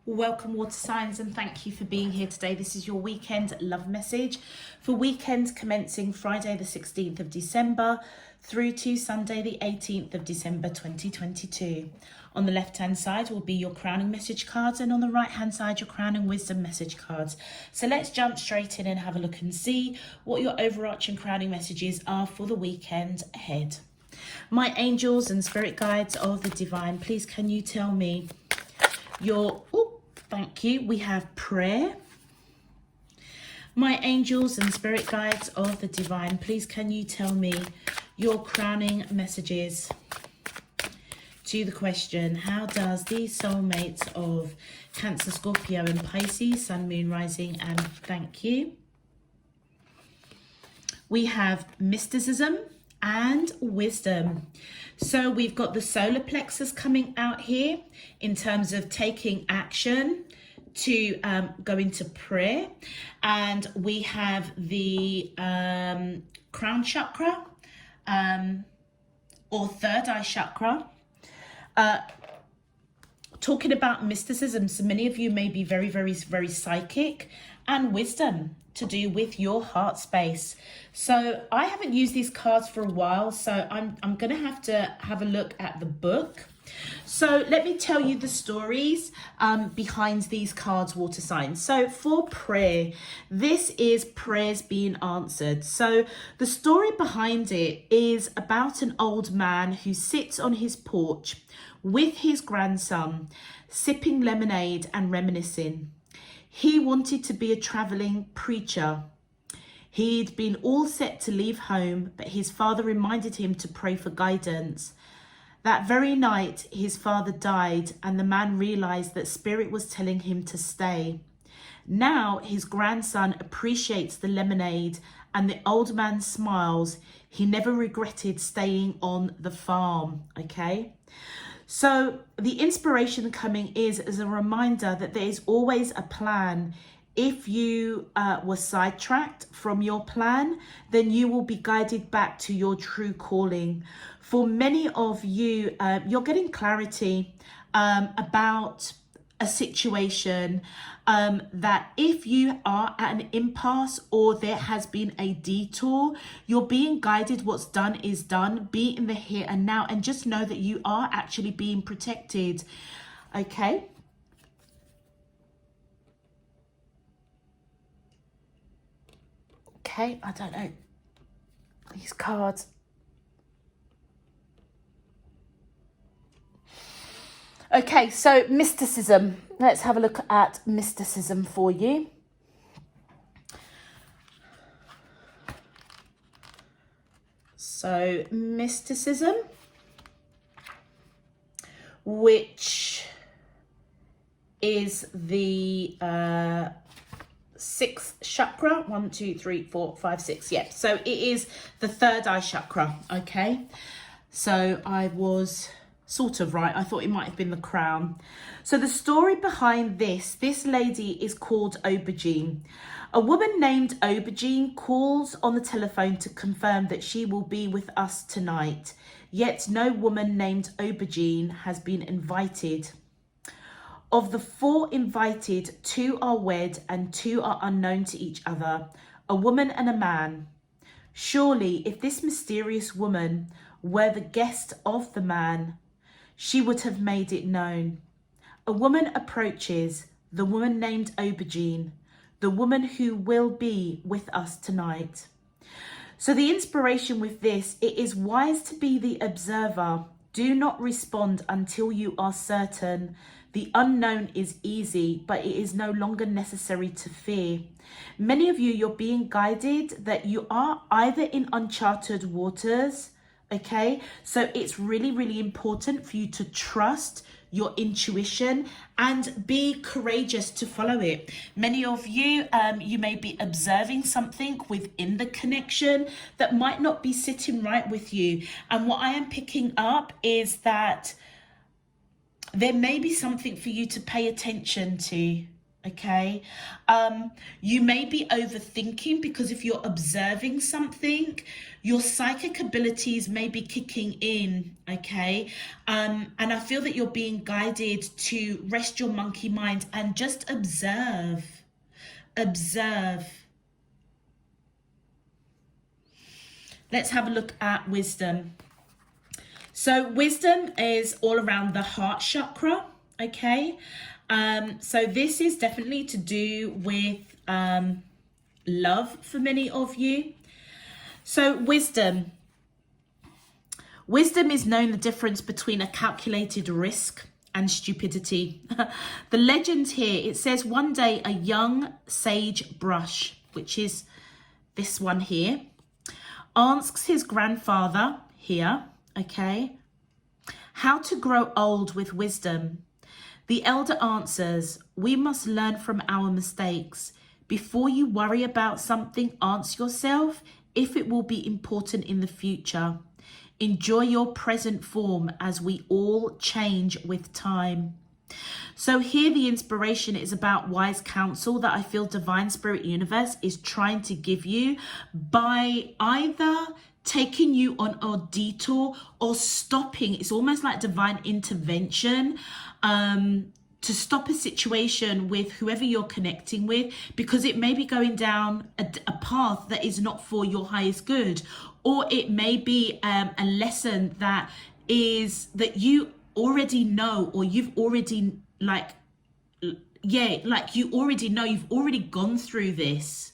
Welcome, water signs, and thank you for being here today. This is your weekend love message for weekend commencing Friday the 16th of December through to Sunday the 18th of December 2022. On the left hand side will be your crowning message cards, and on the right hand side your crowning wisdom message cards. So let's jump straight in and have a look and see what your overarching crowning messages are for the weekend ahead. My angels and spirit guides of the divine, please can you tell me your thank you. We have prayer. My angels and spirit guides of the divine, please can you tell me your crowning messages to the question, how does the soulmates of Cancer, Scorpio and Pisces, Sun, Moon, Rising, and thank you. We have mysticism and wisdom. So we've got the solar plexus coming out here in terms of taking action to go into prayer, and we have the crown chakra or third eye chakra talking about mysticism. So many of you may be very, very, very psychic, and wisdom to do with your heart space. So I haven't used these cards for a while, so I'm gonna have a look at the book. So let me tell you the stories behind these cards, water signs. So for prayer, this is prayers being answered. So the story behind it is about an old man who sits on his porch with his grandson, sipping lemonade and reminiscing. He wanted to be a traveling preacher. He'd been all set to leave home, but his father reminded him to pray for guidance. That very night, his father died, and the man realized that spirit was telling him to stay. Now his grandson appreciates the lemonade, and the old man smiles. He never regretted staying on the farm, okay? So the inspiration coming is as a reminder that there is always a plan. If you were sidetracked from your plan, then you will be guided back to your true calling. For many of you, you're getting clarity about a situation that if you are at an impasse or there has been a detour, you're being guided. What's done is done. Be in the here and now, and just know that you are actually being protected. Okay. Okay, I don't know. These cards. Okay, so mysticism. Let's have a look at mysticism for you. So mysticism, which is the sixth chakra. 1, 2, 3, 4, 5, 6. Yeah, so it is the third eye chakra. Okay, so I was sort of right. I thought it might have been the crown. So the story behind this lady is called Aubergine. A woman named Aubergine calls on the telephone to confirm that she will be with us tonight. Yet no woman named Aubergine has been invited. Of the 4 invited, 2 are wed and 2 are unknown to each other, a woman and a man. Surely, if this mysterious woman were the guest of the man, she would have made it known. A woman approaches, the woman named Aubergine, the woman who will be with us tonight. So the inspiration with this, it is wise to be the observer. Do not respond until you are certain. The unknown is easy, but it is no longer necessary to fear. Many of you, you're being guided that you are either in uncharted waters. Okay, so it's really, really important for you to trust your intuition and be courageous to follow it. Many of you, you may be observing something within the connection that might not be sitting right with you. And what I am picking up is that there may be something for you to pay attention to. Okay, you may be overthinking, because if you're observing something, your psychic abilities may be kicking in. Okay, and I feel that you're being guided to rest your monkey mind and just observe. Let's have a look at wisdom. So wisdom is all around the heart chakra. Okay, so this is definitely to do with love for many of you. So wisdom is knowing the difference between a calculated risk and stupidity. The legend here, it says, one day a young sagebrush, which is this one here, asks his grandfather here, okay, how to grow old with wisdom. The elder answers, we must learn from our mistakes. Before you worry about something, ask yourself if it will be important in the future. Enjoy your present form, as we all change with time. So here the inspiration is about wise counsel that I feel Divine Spirit Universe is trying to give you by either taking you on a detour or stopping. It's almost like divine intervention to stop a situation with whoever you're connecting with, because it may be going down a path that is not for your highest good, or it may be a lesson that you already know, or you've already you already know, you've already gone through this.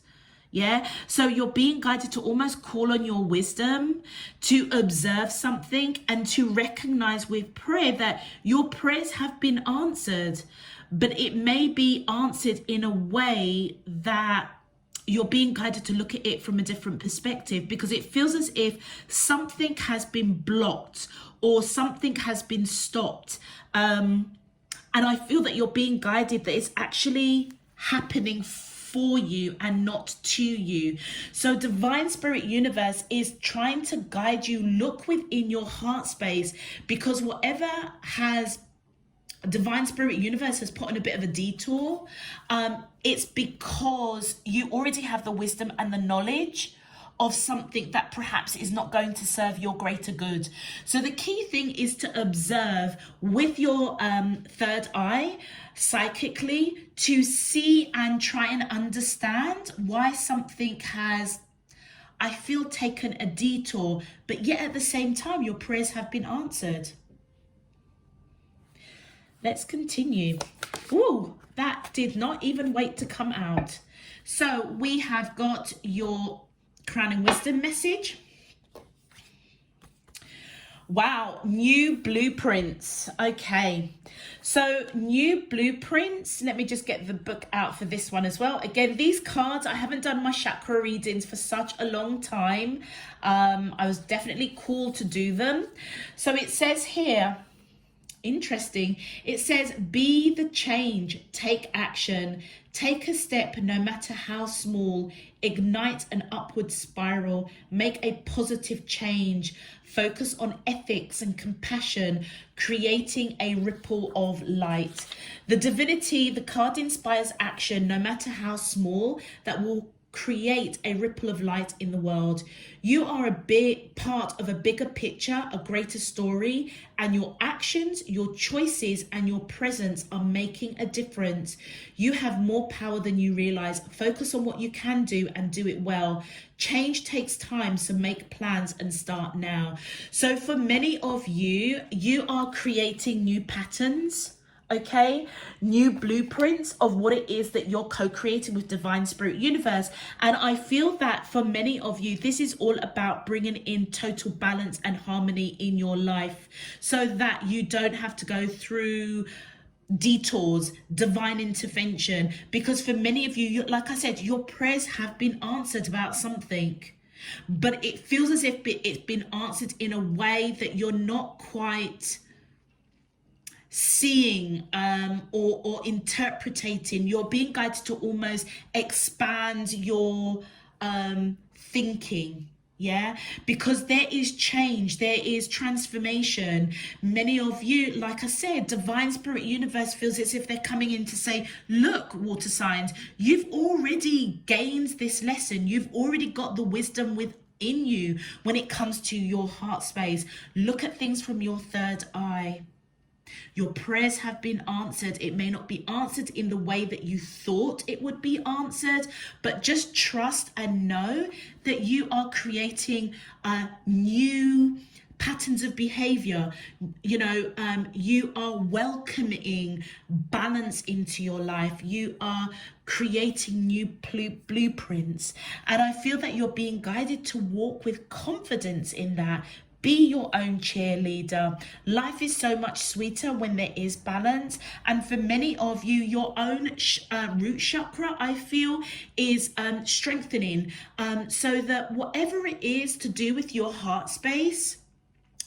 Yeah, so you're being guided to almost call on your wisdom to observe something and to recognize with prayer that your prayers have been answered, but it may be answered in a way that you're being guided to look at it from a different perspective, because it feels as if something has been blocked or something has been stopped. And I feel that you're being guided that it's actually happening for you and not to you. So Divine Spirit Universe is trying to guide you. Look within your heart space, because whatever has Divine Spirit Universe has put on a bit of a detour, it's because you already have the wisdom and the knowledge of something that perhaps is not going to serve your greater good. So the key thing is to observe with your third eye psychically, to see and try and understand why something has, I feel, taken a detour, but yet at the same time your prayers have been answered. Let's continue. Ooh, that did not even wait to come out. So we have got your crowning wisdom message. Wow, new blueprints. Okay, so new blueprints. Let me just get the book out for this one as well. Again, these cards, I haven't done my chakra readings for such a long time. I was definitely called to do them. So it says here, interesting, it says, be the change, take action, take a step no matter how small, ignite an upward spiral, make a positive change, focus on ethics and compassion, creating a ripple of light. The divinity, the card inspires action no matter how small, that will create a ripple of light in the world. You are a big part of a bigger picture, a greater story, and your actions, your choices, and your presence are making a difference. You have more power than you realize. Focus on what you can do and do it well. Change takes time, so make plans and start now. So for many of you, you are creating new patterns. Okay, new blueprints of what it is that you're co-creating with Divine Spirit Universe. And I feel that for many of you, this is all about bringing in total balance and harmony in your life, so that you don't have to go through detours, divine intervention. Because for many of you, like I said, your prayers have been answered about something, but it feels as if it's been answered in a way that you're not quite seeing or interpreting. You're being guided to almost expand your thinking. Yeah, because there is change, there is transformation. Many of you, like I said, divine spirit universe feels as if they're coming in to say, look, water signs, you've already gained this lesson. You've already got the wisdom within you when it comes to your heart space. Look at things from your third eye. Your prayers have been answered. It may not be answered in the way that you thought it would be answered, but just trust and know that you are creating new patterns of behavior. You are welcoming balance into your life. You are creating new blueprints. And I feel that you're being guided to walk with confidence in that. Be your own cheerleader. Life is so much sweeter when there is balance. And for many of you, your own root chakra, I feel, is strengthening. So that whatever it is to do with your heart space,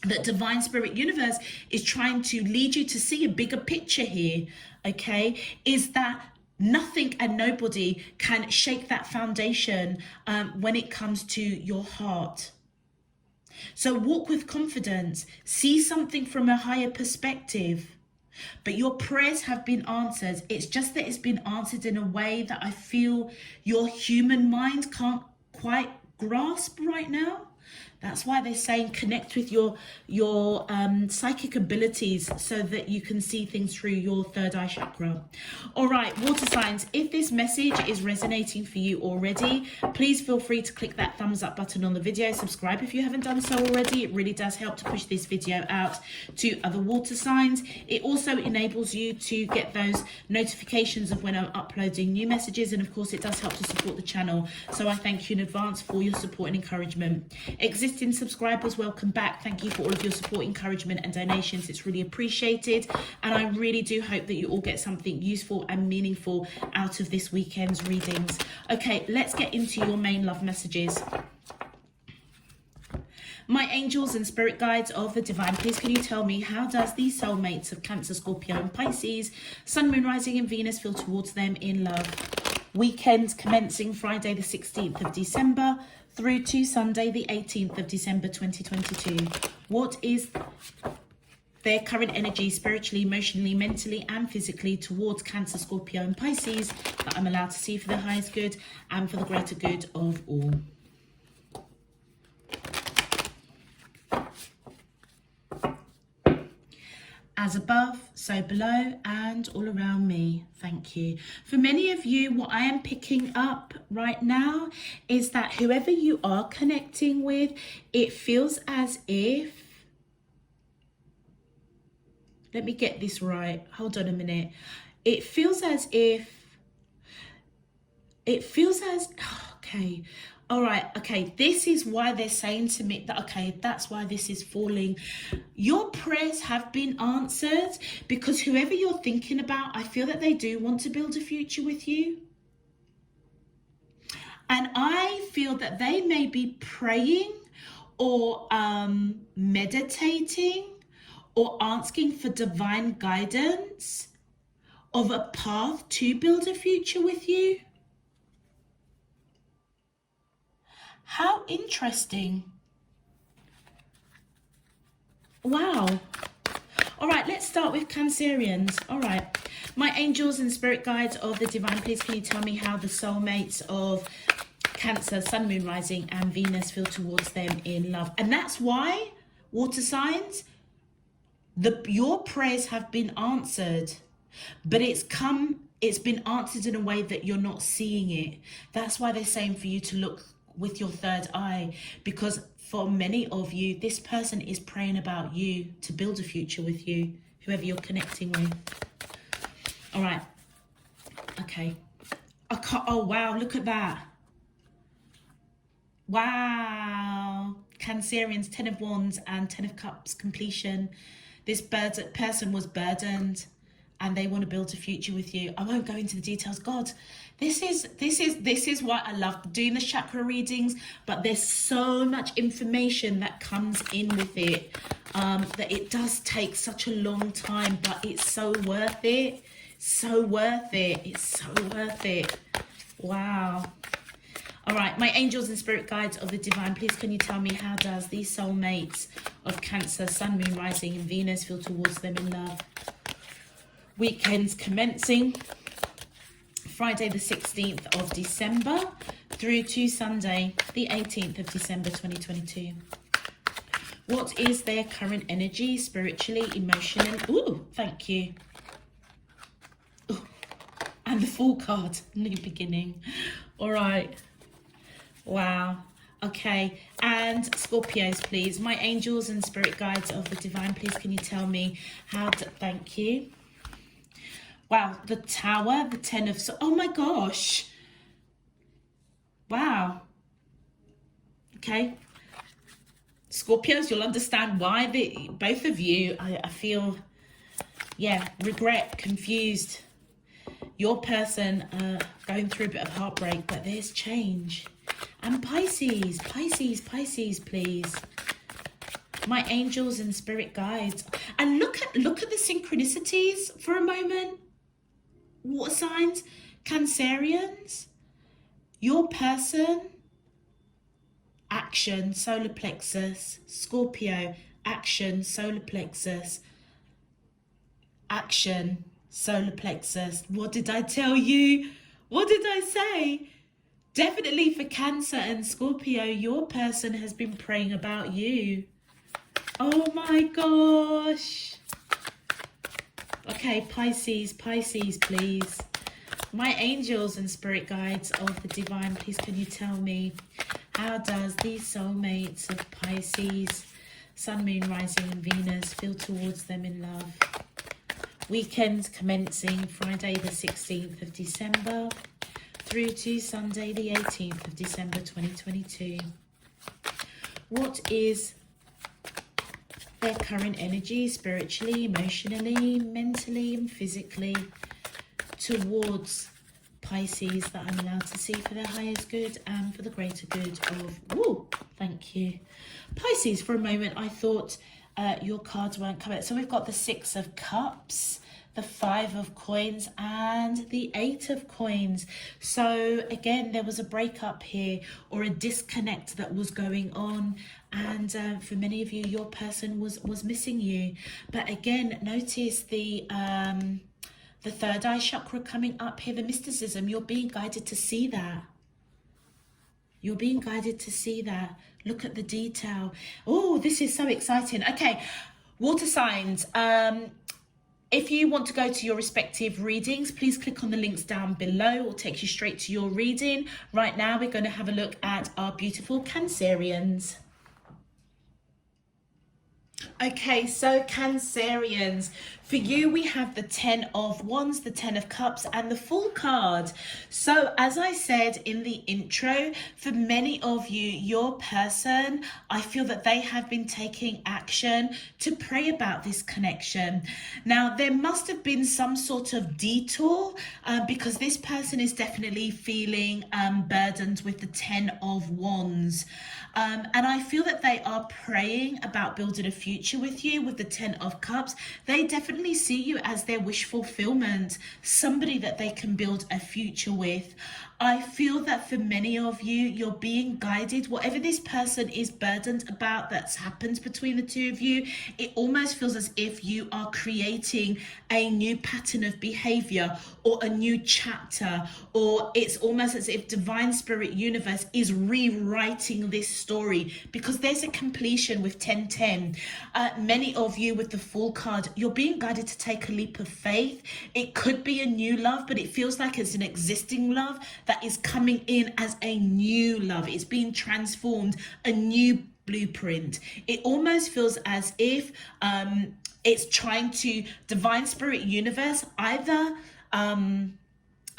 that divine spirit universe is trying to lead you to see a bigger picture here, okay, is that nothing and nobody can shake that foundation when it comes to your heart. So walk with confidence, see something from a higher perspective. But your prayers have been answered. It's just that it's been answered in a way that I feel your human mind can't quite grasp right now. That's why they're saying connect with your psychic abilities so that you can see things through your third eye chakra. All right, water signs, if this message is resonating for you already, please feel free to click that thumbs up button on the video. Subscribe if you haven't done so already. It really does help to push this video out to other water signs. It also enables you to get those notifications of when I'm uploading new messages. And of course, it does help to support the channel. So I thank you in advance for your support and encouragement. Existing subscribers, welcome back. Thank you for all of your support, encouragement and donations. It's really appreciated, and I really do hope that you all get something useful and meaningful out of this weekend's readings. Okay, let's get into your main love messages. My angels and spirit guides of the divine, please can you tell me, how does the soulmates of Cancer, Scorpio and Pisces, Sun, Moon, Rising and Venus feel towards them in love? Weekend commencing Friday the 16th of December through to Sunday the 18th of December 2022. What is their current energy spiritually, emotionally, mentally and physically towards Cancer, Scorpio and Pisces that I'm allowed to see for the highest good and for the greater good of all? As above, so below, and all around me. Thank you. For many of you, what I am picking up right now is that whoever you are connecting with, it feels as if, let me get this right. Hold on a minute. It feels as, okay. All right, okay, this is why they're saying to me that, okay, that's why this is falling. Your prayers have been answered because whoever you're thinking about, I feel that they do want to build a future with you. And I feel that they may be praying or meditating or asking for divine guidance of a path to build a future with you. How interesting. Wow. All right, let's start with Cancerians. All right. My angels and spirit guides of the divine, please can you tell me how the soulmates of Cancer, Sun, Moon, Rising and Venus feel towards them in love? And that's why, water signs, your prayers have been answered, but it's been answered in a way that you're not seeing it. That's why they're saying for you to look with your third eye, because for many of you, this person is praying about you to build a future with you, whoever you're connecting with. All right. Okay. Oh, wow. Look at that. Wow. Cancerians, 10 of Wands and 10 of Cups, completion. This person was burdened and they want to build a future with you. I won't go into the details. God, this is why I love doing the chakra readings, but there's so much information that comes in with it, that it does take such a long time, but it's so worth it. So worth it. It's so worth it. Wow. All All right, my angels and spirit guides of the divine, please can you tell me, how does these soulmates of Cancer, Sun, Moon, Rising and Venus feel towards them in love? Weekends commencing Friday the 16th of December through to Sunday the 18th of December 2022. What is their current energy, spiritually, emotionally? Ooh, thank you. Ooh. And the Fool card, new beginning. All right. Wow. Okay. And Scorpios, please. My angels and spirit guides of the divine, please can you tell me how to... Thank you. Wow. The Tower, the 10 of... Oh my gosh. Wow. Okay. Scorpios, you'll understand why both of you, I feel, yeah, regret, confused. Your person going through a bit of heartbreak, but there's change. And Pisces, Pisces, Pisces, please. My angels and spirit guides. And look at the synchronicities for a moment. Water signs, Cancerians, your person, action, solar plexus. Scorpio, action, solar plexus. Action, solar plexus. What did I tell you? What did I say? Definitely for Cancer and Scorpio, your person has been praying about you. Oh my gosh. Okay, Pisces, Pisces, please. My angels and spirit guides of the divine, please can you tell me, how does these soulmates of Pisces, Sun, Moon, Rising and Venus feel towards them in love? Weekends commencing Friday the 16th of December through to Sunday the 18th of December 2022. What is their current energy, spiritually, emotionally, mentally and physically, towards Pisces, that I'm allowed to see for their highest good and for the greater good of... Woo, thank you. Pisces, for a moment, I thought your cards weren't coming. So we've got the 6 of Cups, the 5 of Coins and the 8 of Coins. So again, there was a breakup here or a disconnect that was going on. And for many of you, your person was missing you. But again, notice the third eye chakra coming up here, the mysticism. You're being guided to see that. You're being guided to see that. Look at the detail. Oh, this is so exciting. Okay, water signs. If you want to go to your respective readings, please click on the links down below. It will take you straight to your reading. Right now, we're going to have a look at our beautiful Cancerians. Okay, so Cancerians, for you we have the 10 of Wands, the 10 of Cups and the Fool card. So as I said in the intro, for many of you, your person, I feel that they have been taking action to pray about this connection. Now there must have been some sort of detour because this person is definitely feeling burdened with the 10 of Wands. And I feel that they are praying about building a future with you with the 10 of Cups. They definitely see you as their wish fulfillment, somebody that they can build a future with. I feel that for many of you, you're being guided. Whatever this person is burdened about that's happened between the two of you, it almost feels as if you are creating a new pattern of behavior or a new chapter, or it's almost as if divine spirit universe is rewriting this story because there's a completion with 1010. Many of you with the Fool card, you're being guided to take a leap of faith. It could be a new love, but it feels like it's an existing love that is coming in as a new love. It's being transformed, a new blueprint. It almost feels as if it's trying to, divine spirit universe either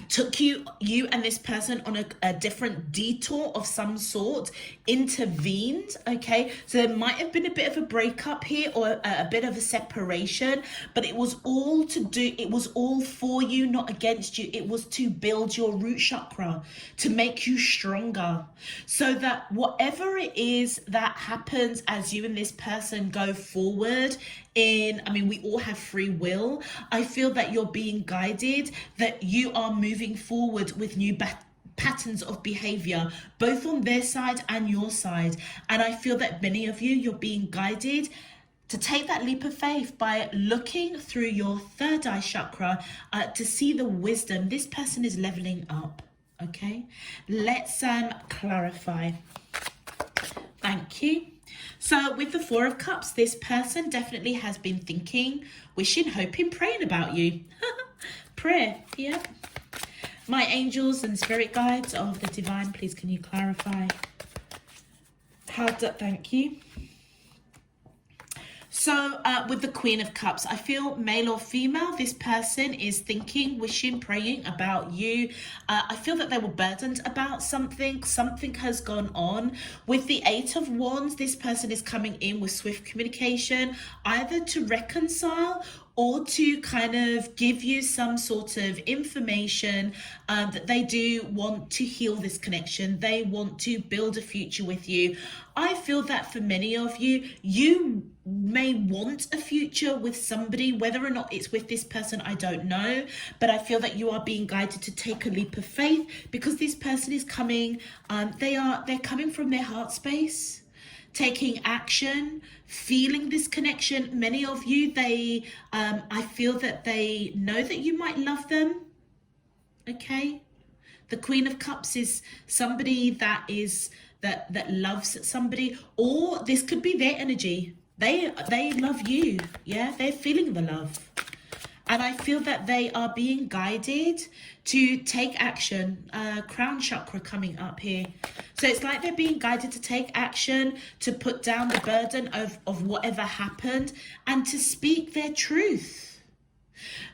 took you and this person on a different detour of some sort, intervened. Okay, so there might have been a bit of a breakup here or a bit of a separation, but it was all for you, not against you. It was to build your root chakra, to make you stronger, so that whatever it is that happens as you and this person go forward we all have free will. I feel that you're being guided, that you are moving forward with new patterns of behavior, both on their side and your side. And I feel that many of you, you're being guided to take that leap of faith by looking through your third eye chakra to see the wisdom. This person is leveling up. Okay, let's clarify. Thank you. So with the Four of Cups, this person definitely has been thinking, wishing, hoping, praying about you. Prayer, yeah. My angels and spirit guides of the divine, please can you clarify? Thank you. So with the Queen of Cups, I feel male or female, this person is thinking, wishing, praying about you. I feel that they were burdened about something. Something has gone on. With the Eight of Wands, this person is coming in with swift communication, either to reconcile or to kind of give you some sort of information that they do want to heal this connection. They want to build a future with you. I feel that for many of you, you may want a future with somebody, whether or not it's with this person, I don't know, but I feel that you are being guided to take a leap of faith because this person is coming, they're coming from their heart space, taking action, feeling this connection. Many of you, I feel that they know that you might love them. Okay, the Queen of Cups is somebody that loves somebody, or this could be their energy. They love you. Yeah, they're feeling the love. And I feel that they are being guided to take action. Crown chakra coming up here. So it's like they're being guided to take action, to put down the burden of whatever happened, and to speak their truth.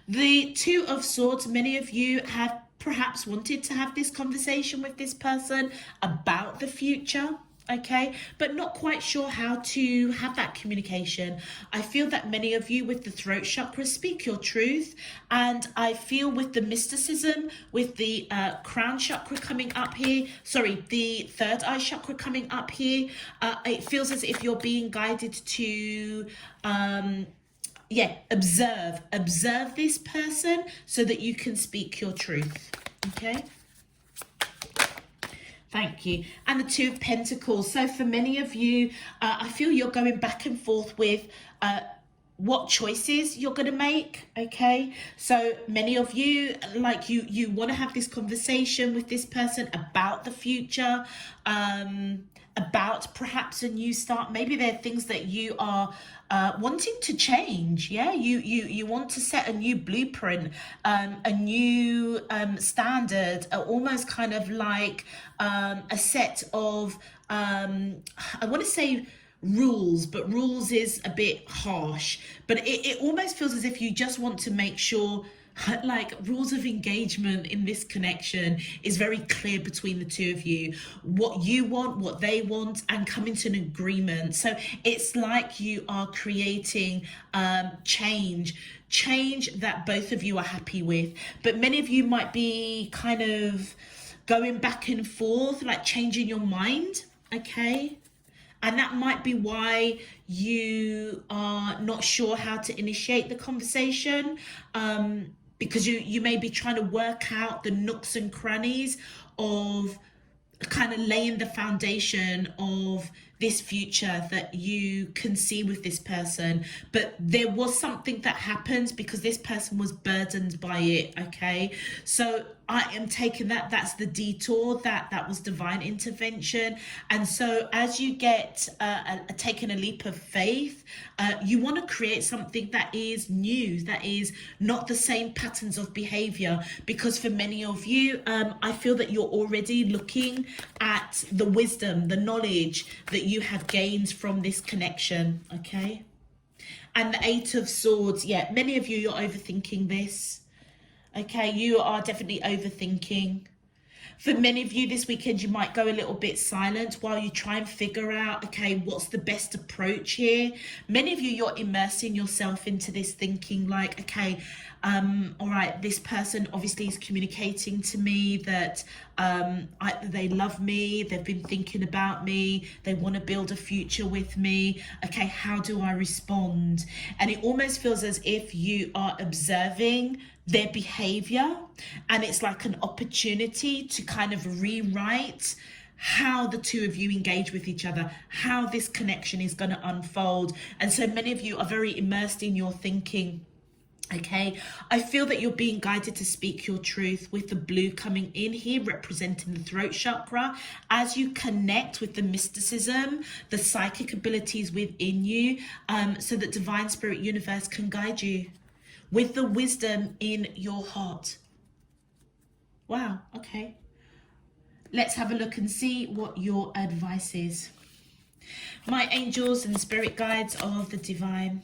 The Two of Swords, many of you have perhaps wanted to have this conversation with this person about the future. Okay, but not quite sure how to have that communication. I feel that many of you with the throat chakra speak your truth, and I feel with the mysticism, with the crown chakra coming up here, sorry, the third eye chakra coming up here, it feels as if you're being guided to observe this person so that you can speak your truth. Okay, thank you. And the Two of Pentacles. So for many of you, I feel you're going back and forth with what choices you're going to make. Okay, so many of you, like you want to have this conversation with this person about the future, about perhaps a new start. Maybe there are things that you are wanting to change. Yeah, you want to set a new blueprint, a new standard, almost kind of like a set of I want to say rules, but rules is a bit harsh, but it almost feels as if you just want to make sure like rules of engagement in this connection is very clear between the two of you, what you want, what they want, and coming to an agreement. So it's like you are creating change that both of you are happy with, but many of you might be kind of going back and forth, like changing your mind. Okay, and that might be why you are not sure how to initiate the conversation, because you may be trying to work out the nooks and crannies of kind of laying the foundation of this future that you can see with this person. But there was something that happened because this person was burdened by it. Okay, so I am taking that's the detour, that was divine intervention. And so as you get taking a leap of faith, you want to create something that is new, that is not the same patterns of behavior, because for many of you, I feel that you're already looking at the wisdom, the knowledge that you have gained from this connection. Okay, and the Eight of Swords, yeah, many of you, you're overthinking this. Okay, you are definitely overthinking. For many of you this weekend, you might go a little bit silent while you try and figure out, okay, what's the best approach here? Many of you, you're immersing yourself into this thinking like, okay, all right, this person obviously is communicating to me that they love me, they've been thinking about me, they want to build a future with me. Okay, how do I respond? And it almost feels as if you are observing their behavior, and it's like an opportunity to kind of rewrite how the two of you engage with each other, how this connection is going to unfold. And so many of you are very immersed in your thinking. Okay, I feel that you're being guided to speak your truth, with the blue coming in here representing the throat chakra, as you connect with the mysticism, the psychic abilities within you, so that divine spirit universe can guide you with the wisdom in your heart. Wow, okay. Let's have a look and see what your advice is. My angels and spirit guides of the divine,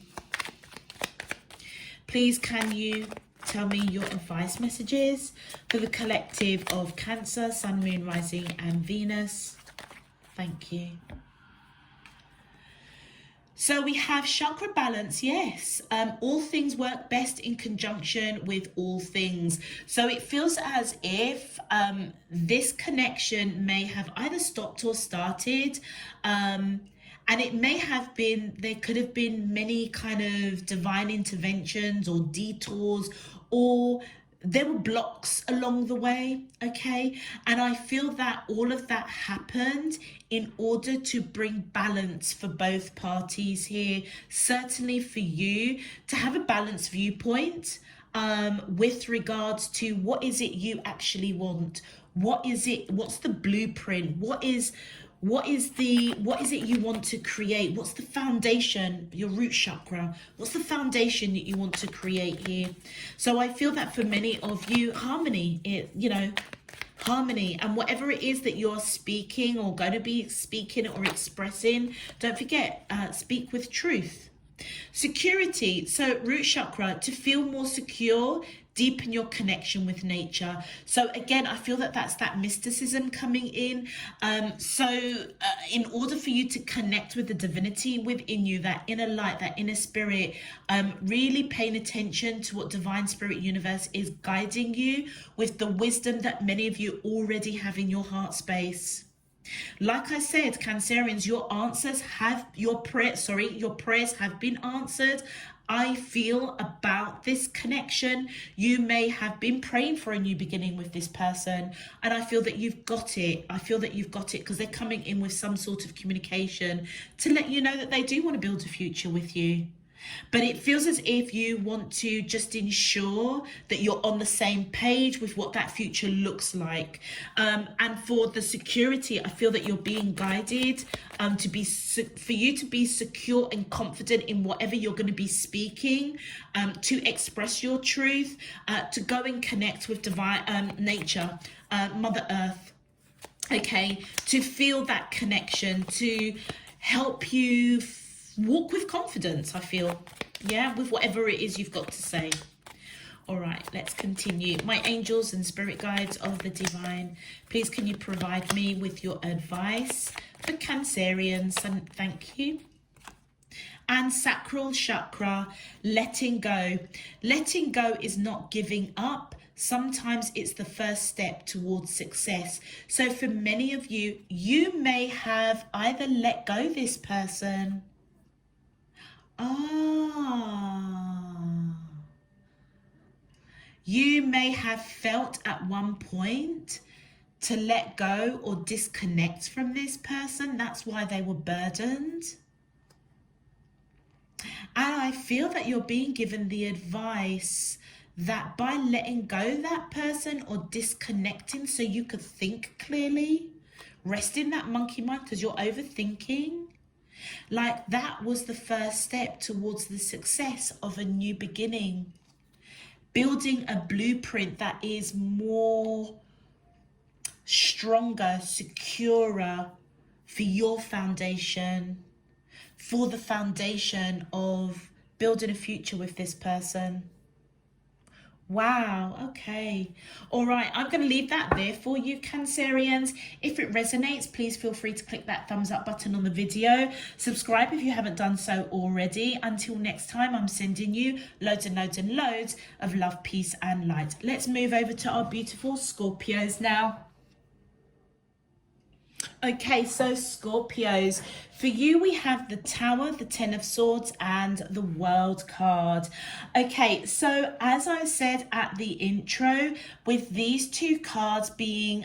please can you tell me your advice messages for the collective of Cancer, Sun, Moon, Rising and Venus. Thank you. So we have chakra balance, yes. All things work best in conjunction with all things. So it feels as if this connection may have either stopped or started. And it may have been, there could have been many kind of divine interventions or detours, or there were blocks along the way, okay? And I feel that all of that happened in order to bring balance for both parties here. Certainly for you to have a balanced viewpoint with regards to what is it you actually want? What is it? What's the blueprint? What is it you want to create? What's the foundation, your root chakra? What's the foundation that you want to create here? So I feel that for many of you, harmony, harmony, and whatever it is that you're speaking or going to be speaking or expressing, don't forget, speak with truth. Security, so root chakra, to feel more secure, deepen your connection with nature. So again, I feel that that's that mysticism coming in. In order for you to connect with the divinity within you, that inner light, that inner spirit, really paying attention to what divine spirit universe is guiding you with, the wisdom that many of you already have in your heart space. Like I said, Cancerians, your prayers have been answered. I feel about this connection. You may have been praying for a new beginning with this person, and I feel that you've got it. I feel that you've got it because they're coming in with some sort of communication to let you know that they do want to build a future with you. But it feels as if you want to just ensure that you're on the same page with what that future looks like. And for the security, I feel that you're being guided for you to be secure and confident in whatever you're going to be speaking, to express your truth, to go and connect with divine nature, Mother Earth. Okay, to feel that connection, to help you walk with confidence, I feel, yeah, with whatever it is you've got to say. All right, let's continue. My angels and spirit guides of the divine, please can you provide me with your advice for Cancerians, and thank you. And sacral chakra, letting go. Letting go is not giving up. Sometimes it's the first step towards success. So for many of you, you may have either let go this person. You may have felt at one point to let go or disconnect from this person. That's why they were burdened. And I feel that you're being given the advice that by letting go that person or disconnecting so you could think clearly, rest in that monkey mind because you're overthinking. Like that was the first step towards the success of a new beginning. Building a blueprint that is more stronger, securer for your foundation, for the foundation of building a future with this person. Wow, okay. All right, I'm going to leave that there for you, Cancerians. If it resonates, please feel free to click that thumbs up button on the video. Subscribe if you haven't done so already. Until next time, I'm sending you loads and loads and loads of love, peace and light. Let's move over to our beautiful Scorpios now. Okay, so Scorpios, for you we have the Tower, the Ten of Swords, and the World card. Okay, so as I said at the intro, with these two cards being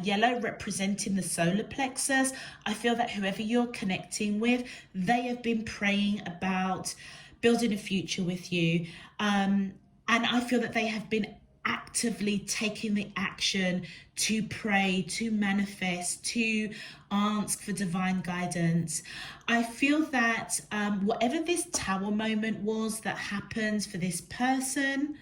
yellow representing the solar plexus, I feel that whoever you're connecting with, they have been praying about building a future with you. And I feel that they have been actively taking the action to pray, to manifest, to ask for divine guidance. I feel that whatever this Tower moment was that happens for this person,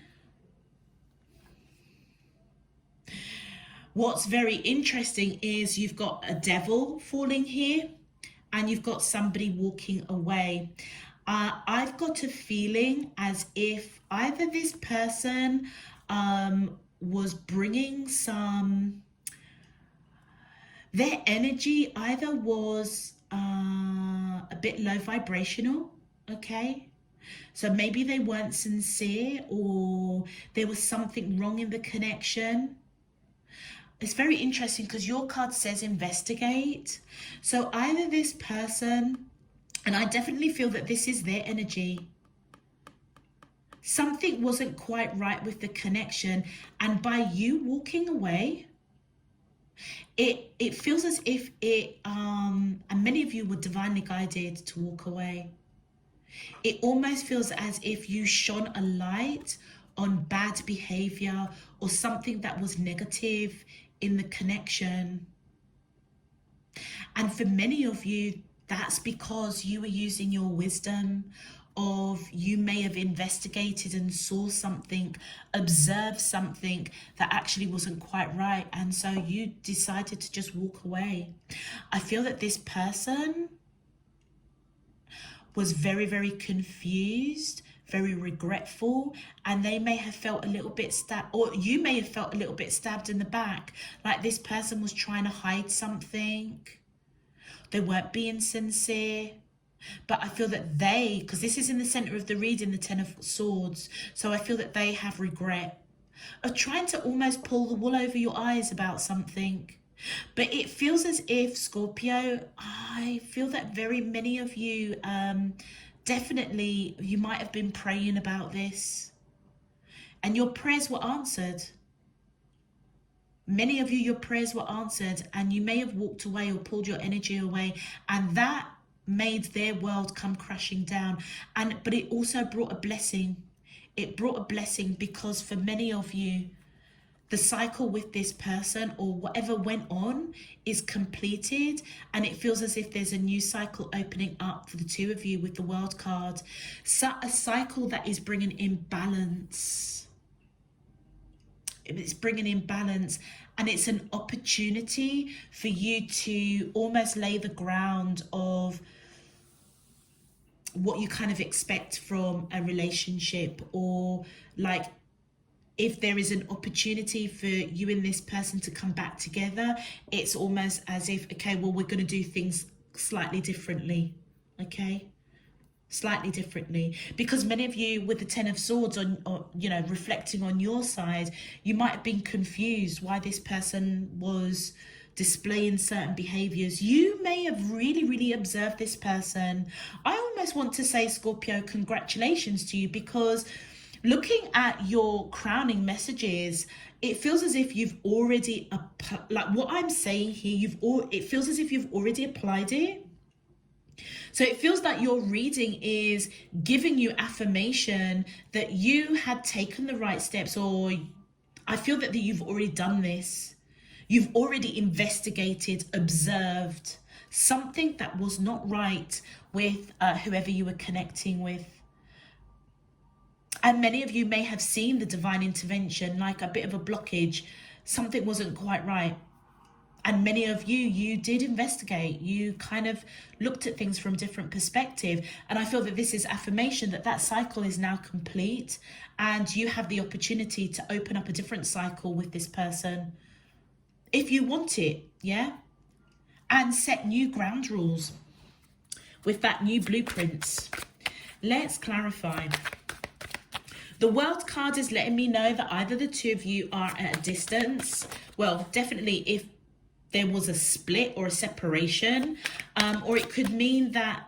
what's very interesting is you've got a devil falling here and you've got somebody walking away. I've got a feeling as if either this person was bringing their energy either was a bit low vibrational, okay? So maybe they weren't sincere or there was something wrong in the connection. It's very interesting because your card says investigate. So either this person, and I definitely feel that this is their energy, something wasn't quite right with the connection, and by you walking away, it feels as if it and many of you were divinely guided to walk away. It almost feels as if you shone a light on bad behavior or something that was negative in the connection. And for many of you, that's because you were using your wisdom of, you may have investigated and saw something, observed something that actually wasn't quite right, and so you decided to just walk away. I feel that this person was very, very confused, very regretful, and they may have felt a little bit stabbed, or you may have felt a little bit stabbed in the back, like this person was trying to hide something. They weren't being sincere. But I feel that they, because this is in the center of the reading, the Ten of Swords, so I feel that they have regret of trying to almost pull the wool over your eyes about something. But it feels as if, Scorpio, I feel that very many of you, definitely, you might have been praying about this and your prayers were answered. Many of you, your prayers were answered, and you may have walked away or pulled your energy away, and that made their world come crashing down. But it also brought a blessing. It brought a blessing because for many of you, the cycle with this person or whatever went on is completed, and it feels as if there's a new cycle opening up for the two of you with the World card. So a cycle that is bringing in balance. It's bringing in balance, and it's an opportunity for you to almost lay the ground of what you kind of expect from a relationship, or like if there is an opportunity for you and this person to come back together, it's almost as if, okay, well, we're going to do things slightly differently, okay? Slightly differently, because many of you with the Ten of Swords or you know, reflecting on your side, you might have been confused why this person was displaying certain behaviors. You may have really observed this person. I almost want to say, Scorpio, congratulations to you, because looking at your crowning messages, it feels as if you've already like what I'm saying here, it feels as if you've already applied it. So it feels like your reading is giving you affirmation that you had taken the right steps, or I feel that you've already done this. You've already investigated, observed something that was not right with whoever you were connecting with. And many of you may have seen the divine intervention, like a bit of a blockage. Something wasn't quite right. And many of you, you did investigate. You kind of looked at things from a different perspective. And I feel that this is affirmation that that cycle is now complete. And you have the opportunity to open up a different cycle with this person, if you want it, yeah? And set new ground rules with that new blueprint. Let's clarify. The World card is letting me know that either the two of you are at a distance. Well, definitely if there was a split or a separation, or it could mean that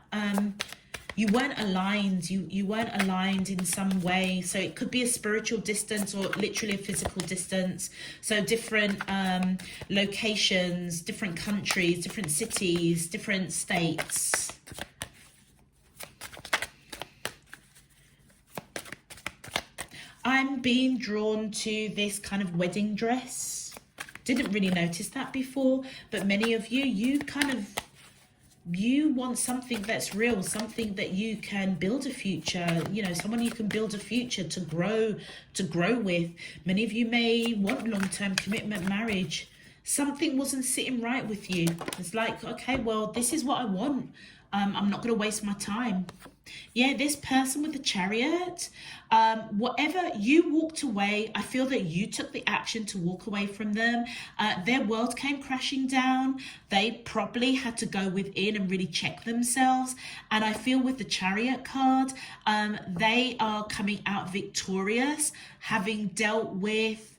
you weren't aligned. You weren't aligned in some way. So it could be a spiritual distance or literally a physical distance. So different locations, different countries, different cities, different states. I'm being drawn to this kind of wedding dress. Didn't really notice that before, but many of you, you want something that's real, something that you can build a future, you know, someone you can build a future to grow with. Many of you may want long-term commitment, marriage. Something wasn't sitting right with you. It's like, okay, well, this is what I want. I'm not going to waste my time. Yeah, this person with the Chariot, whatever, you walked away. I feel that you took the action to walk away from them. Their world came crashing down. They probably had to go within and really check themselves. And I feel with the Chariot card, they are coming out victorious, having dealt with,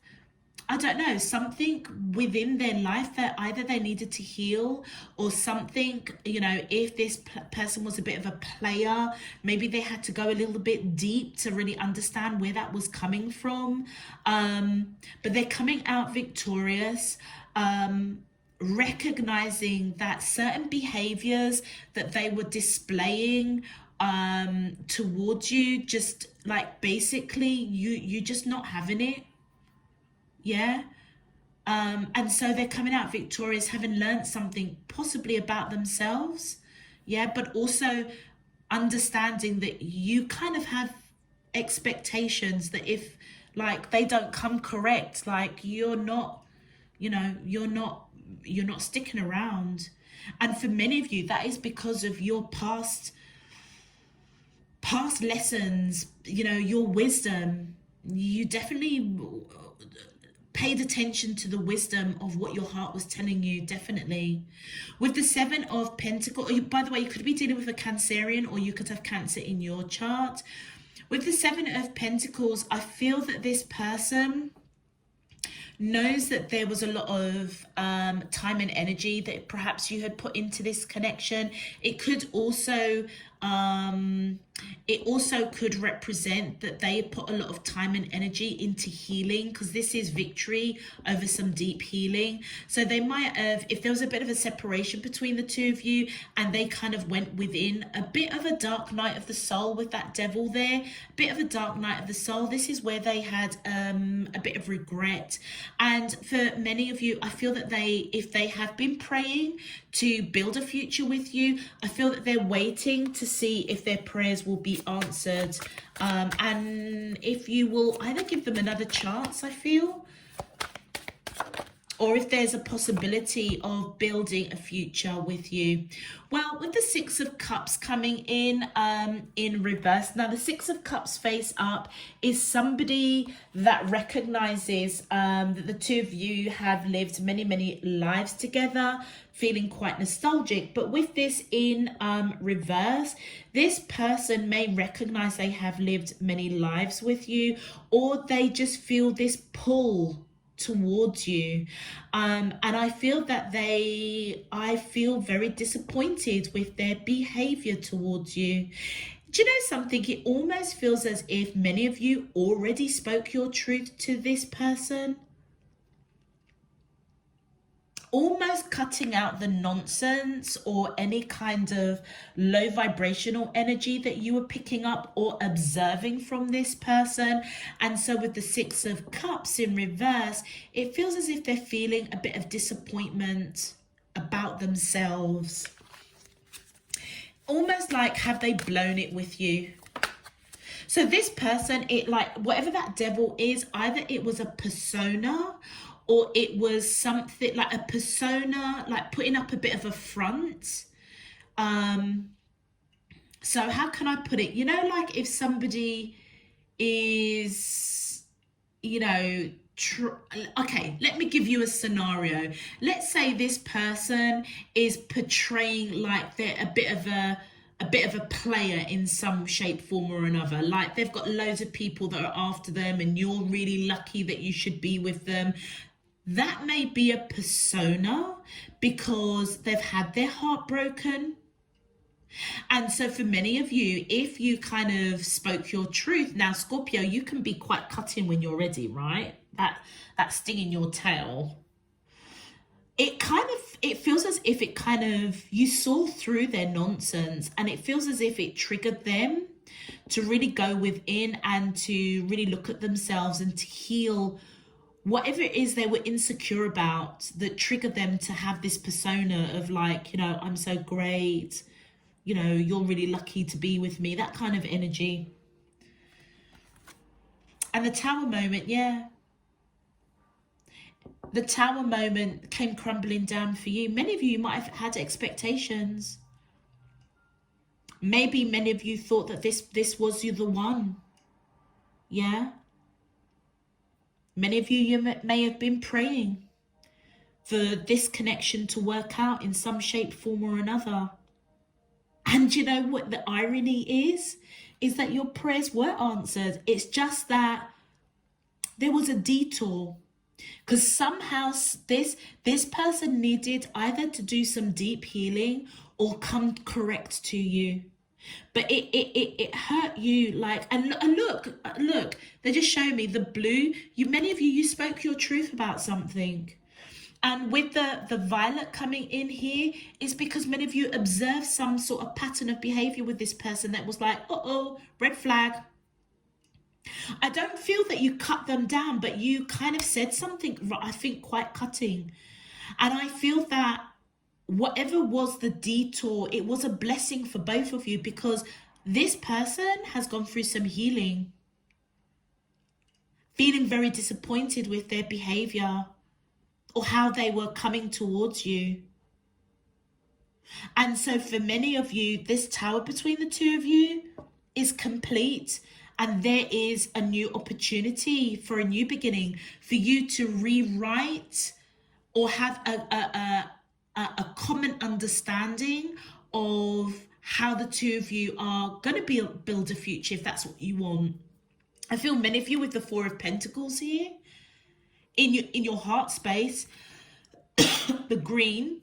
I don't know, something within their life that either they needed to heal or something, you know, if this person was a bit of a player, maybe they had to go a little bit deep to really understand where that was coming from. But they're coming out victorious, recognizing that certain behaviors that they were displaying towards you, just like basically you just not having it. Yeah. And so they're coming out victorious, having learned something possibly about themselves. Yeah. But also understanding that you kind of have expectations that if like they don't come correct, like you're not, you know, you're not sticking around. And for many of you, that is because of your past lessons, you know, your wisdom. You definitely paid attention to the wisdom of what your heart was telling you, definitely. With the Seven of Pentacles, by the way, you could be dealing with a Cancerian or you could have Cancer in your chart. With the Seven of Pentacles, I feel that this person knows that there was a lot of time and energy that perhaps you had put into this connection. It could also could represent that they put a lot of time and energy into healing, because this is victory over some deep healing. So they might have, if there was a bit of a separation between the two of you and they kind of went within, a bit of a dark night of the soul with that devil there, a bit of a dark night of the soul. This is where they had a bit of regret. And for many of you, I feel that if they have been praying to build a future with you, I feel that they're waiting to see if their prayers will be answered, and if you will either give them another chance, I feel, or if there's a possibility of building a future with you. Well, with the Six of Cups coming in reverse. Now, the Six of Cups face up is somebody that recognizes that the two of you have lived many, many lives together, feeling quite nostalgic. But with this in reverse, this person may recognize they have lived many lives with you, or they just feel this pull towards you, and I feel that I feel very disappointed with their behavior towards you. Do you know something? It almost feels as if many of you already spoke your truth to this person, almost cutting out the nonsense or any kind of low vibrational energy that you were picking up or observing from this person. And so with the Six of Cups in reverse, it feels as if they're feeling a bit of disappointment about themselves. Almost like, have they blown it with you? So this person, it like, whatever that devil is, either it was a persona, or it was something like a persona, like putting up a bit of a front. So how can I put it? You know, like if somebody is, you know, okay, let me give you a scenario. Let's say this person is portraying like they're a bit of a player in some shape, form or another. Like they've got loads of people that are after them and you're really lucky that you should be with them. That may be a persona because they've had their heart broken. And so for many of you, if you kind of spoke your truth, now Scorpio, you can be quite cutting when you're ready, right? That sting in your tail. It feels as if it kind of, you saw through their nonsense, and it feels as if it triggered them to really go within and to really look at themselves and to heal whatever it is they were insecure about that triggered them to have this persona of like, you know, I'm so great, you know, you're really lucky to be with me, that kind of energy. And the Tower moment, yeah. The Tower moment came crumbling down for you. Many of you might have had expectations. Maybe many of you thought that this was you the one. Yeah. Many of you may have been praying for this connection to work out in some shape, form or another. And you know what the irony is that your prayers were answered. It's just that there was a detour. Because somehow this person needed either to do some deep healing or come correct to you. But it hurt you, like, and look, they just show me the blue. Many of you spoke your truth about something. And with the violet coming in here, is because many of you observed some sort of pattern of behavior with this person that was like, uh-oh, red flag. I don't feel that you cut them down, but you kind of said something, I think, quite cutting. And I feel that whatever was the detour, it was a blessing for both of you, because this person has gone through some healing, feeling very disappointed with their behavior or how they were coming towards you. And so for many of you, this Tower between the two of you is complete. And there is a new opportunity for a new beginning, for you to rewrite or have a common understanding of how the two of you are going to build a future, if that's what you want. I feel many of you with the Four of Pentacles here, in your heart space, the green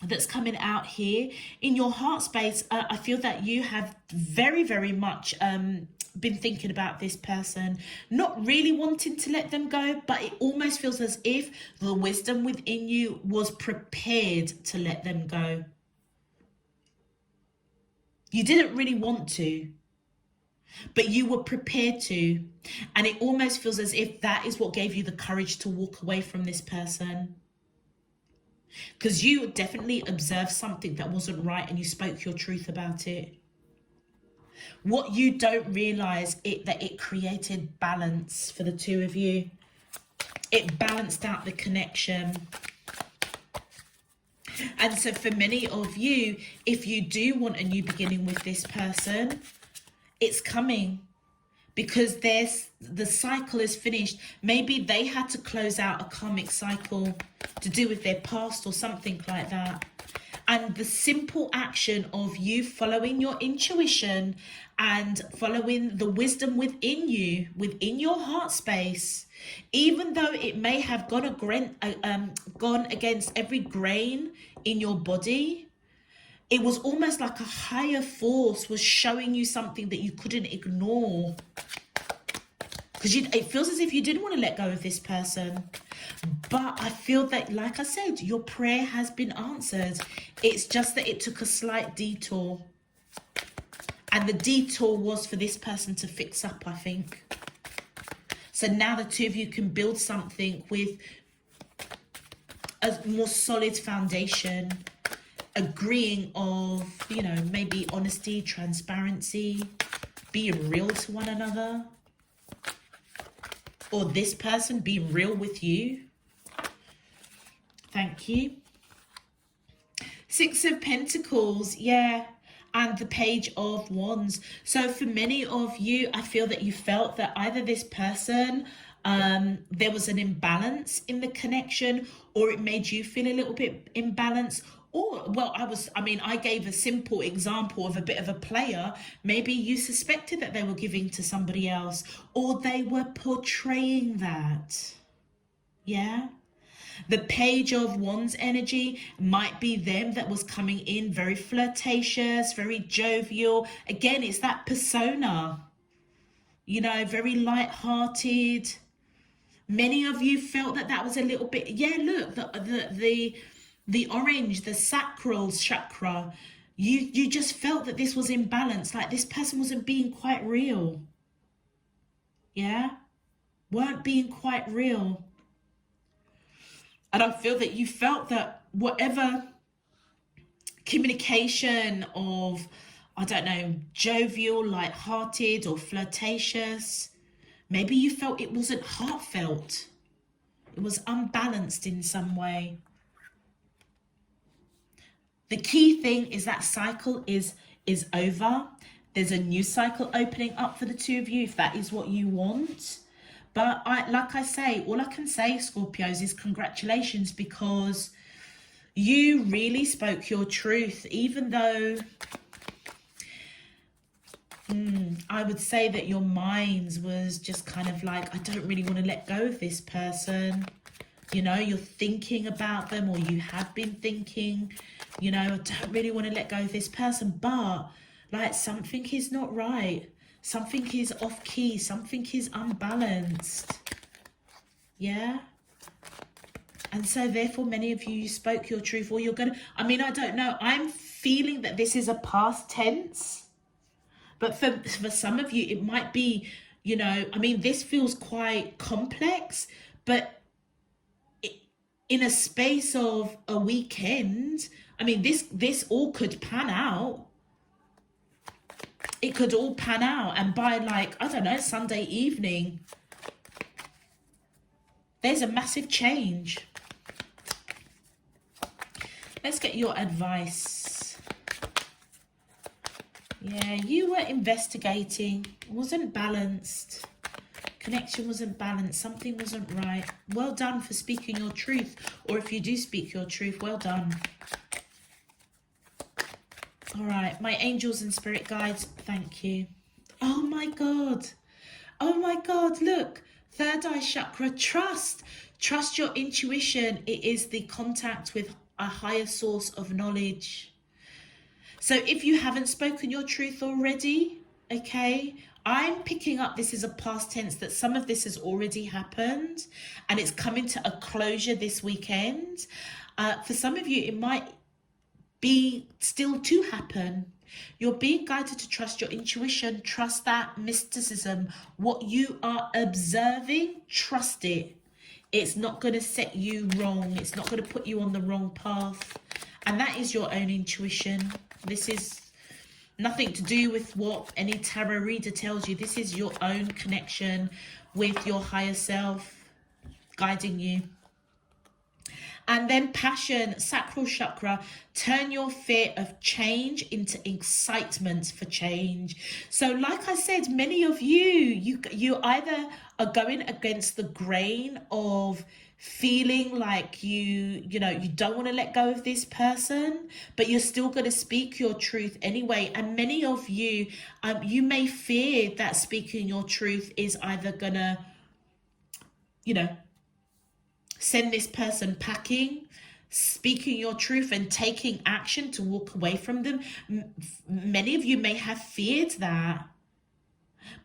that's coming out here, in your heart space, I feel that you have very, very much been thinking about this person, not really wanting to let them go, but it almost feels as if the wisdom within you was prepared to let them go. You didn't really want to, but you were prepared to. And it almost feels as if that is what gave you the courage to walk away from this person. Because you definitely observed something that wasn't right and you spoke your truth about it. What you don't realize that it created balance for the two of you. It balanced out the connection. And so for many of you, if you do want a new beginning with this person, it's coming, because the cycle is finished. Maybe they had to close out a karmic cycle to do with their past or something like that. And the simple action of you following your intuition and following the wisdom within you, within your heart space, even though it may have gone against every grain in your body, it was almost like a higher force was showing you something that you couldn't ignore. Because it feels as if you didn't want to let go of this person. But I feel that, like I said, your prayer has been answered. It's just that it took a slight detour. And the detour was for this person to fix up, I think. So now the two of you can build something with a more solid foundation, agreeing of, you know, maybe honesty, transparency, being real to one another. Or this person being real with you. Thank you. Six of Pentacles, yeah. And the Page of Wands. So for many of you, I feel that you felt that either this person, there was an imbalance in the connection, or it made you feel a little bit imbalanced. Or, well, I gave a simple example of a bit of a player. Maybe you suspected that they were giving to somebody else, or they were portraying that. Yeah. The Page of Wands energy might be them that was coming in very flirtatious, very jovial. Again, it's that persona, you know, very light-hearted. Many of you felt that that was a little bit, yeah, look, the orange, the sacral chakra, you just felt that this was imbalanced, like this person wasn't being quite real. Yeah, weren't being quite real. And I feel that you felt that whatever communication of, I don't know, jovial, light-hearted or flirtatious, maybe you felt it wasn't heartfelt. It was unbalanced in some way. The key thing is that cycle is over. There's a new cycle opening up for the two of you if that is what you want. But like I say, all I can say, Scorpios, is congratulations, because you really spoke your truth, even though I would say that your minds was just kind of like, I don't really want to let go of this person. You know, you're thinking about them, or you have been thinking, you know, I don't really want to let go of this person, but like something is not right. Something is off key. Something is unbalanced. Yeah. And so therefore many of you spoke your truth, or you're going to, I mean, I don't know. I'm feeling that this is a past tense. But for some of you, it might be, you know, I mean, this feels quite complex, but in a space of a weekend, I mean, this all could pan out. It could all pan out. And by like, I don't know, Sunday evening, there's a massive change. Let's get your advice. Yeah, you were investigating. It wasn't balanced. Connection wasn't balanced. Something wasn't right. Well done for speaking your truth. Or if you do speak your truth, well done. All right, my angels and spirit guides, thank you. Oh my God. Oh my God, look. Third eye chakra, trust. Trust your intuition. It is the contact with a higher source of knowledge. So if you haven't spoken your truth already, okay, I'm picking up this is a past tense, that some of this has already happened and it's coming to a closure this weekend. For some of you, it might be still to happen. You're being guided to trust your intuition, trust that mysticism. What you are observing, trust it. It's not going to set you wrong. It's not going to put you on the wrong path. And that is your own intuition. This is nothing to do with what any tarot reader tells you. This is your own connection with your higher self guiding you. And then passion, sacral chakra, turn your fear of change into excitement for change. So like I said, many of you either are going against the grain of feeling like you don't want to let go of this person, but you're still going to speak your truth anyway. And many of you, you may fear that speaking your truth is either gonna, send this person packing. Speaking your truth and taking action to walk away from them. Many of you may have feared that.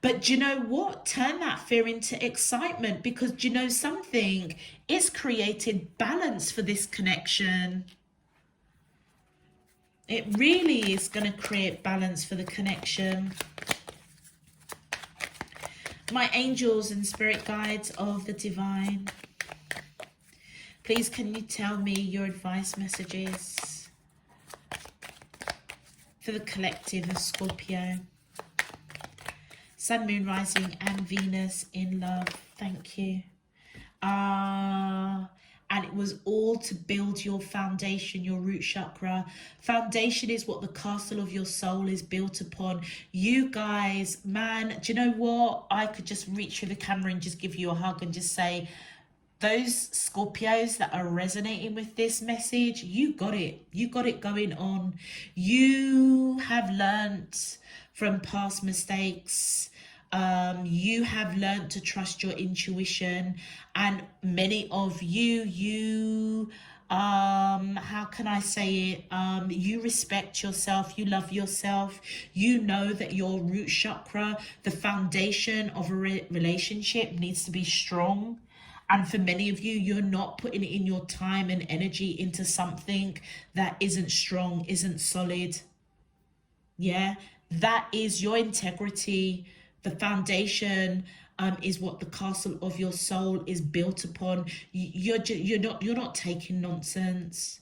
But do you know what? Turn that fear into excitement, because do you know something? It's created balance for this connection. It really is going to create balance for the connection. My angels and spirit guides of the divine, please can you tell me your advice messages for the collective of Scorpio? Sun, Moon, Rising and Venus in love. Thank you. And it was all to build your foundation, your root chakra. Foundation is what the castle of your soul is built upon. You guys, man, do you know what? I could just reach through the camera and just give you a hug and just say, those Scorpios that are resonating with this message, you got it. You got it going on. You have learnt from past mistakes. You have learned to trust your intuition, and many of you, how can I say it? You respect yourself, you love yourself, you know that your root chakra, the foundation of a relationship, needs to be strong. And for many of you, you're not putting in your time and energy into something that isn't strong, isn't solid. Yeah, that is your integrity. The foundation is what the castle of your soul is built upon. You're not taking nonsense.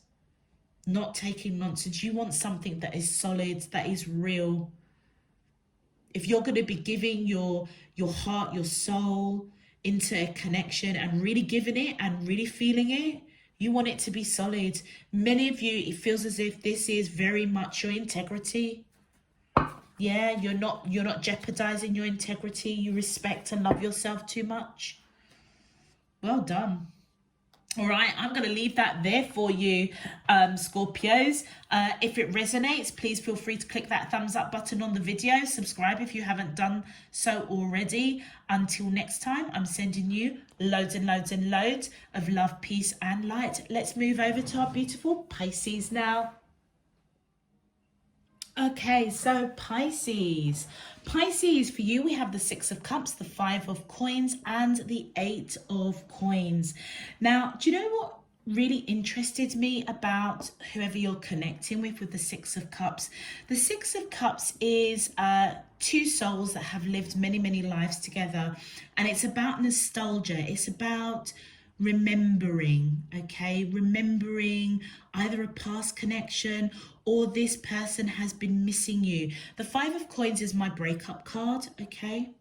Not taking nonsense. You want something that is solid, that is real. If you're going to be giving your heart, your soul into a connection and really giving it and really feeling it, you want it to be solid. Many of you, it feels as if this is very much your integrity. Yeah, you're not jeopardizing your integrity. You respect and love yourself too much. Well done. All right, I'm going to leave that there for you, Scorpios. If it resonates, please feel free to click that thumbs up button on the video. Subscribe if you haven't done so already. Until next time, I'm sending you loads and loads and loads of love, peace, and light. Let's move over to our beautiful Pisces now. Okay, so Pisces. Pisces, for you, we have the Six of Cups, the Five of Coins, and the Eight of Coins. Now, do you know what really interested me about whoever you're connecting with the Six of Cups? The Six of Cups is two souls that have lived many, many lives together. And it's about nostalgia. It's about remembering, okay? Remembering either a past connection or this person has been missing you. The Five of Coins is my breakup card, okay?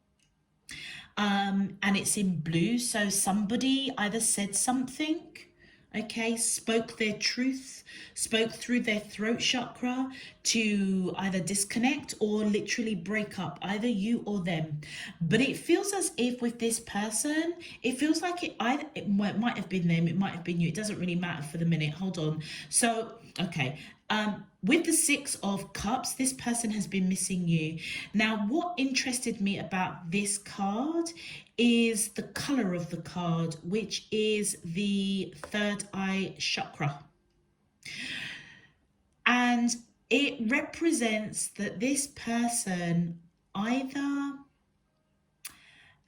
And it's in blue. So somebody either said something, okay, spoke their truth, spoke through their throat chakra to either disconnect or literally break up, either you or them. But it feels as if with this person, it feels like it might have been them, it might have been you. It doesn't really matter for the minute. Hold on. So, okay. With the Six of Cups, this person has been missing you. Now, what interested me about this card is the color of the card, which is the third eye chakra. And it represents that this person, either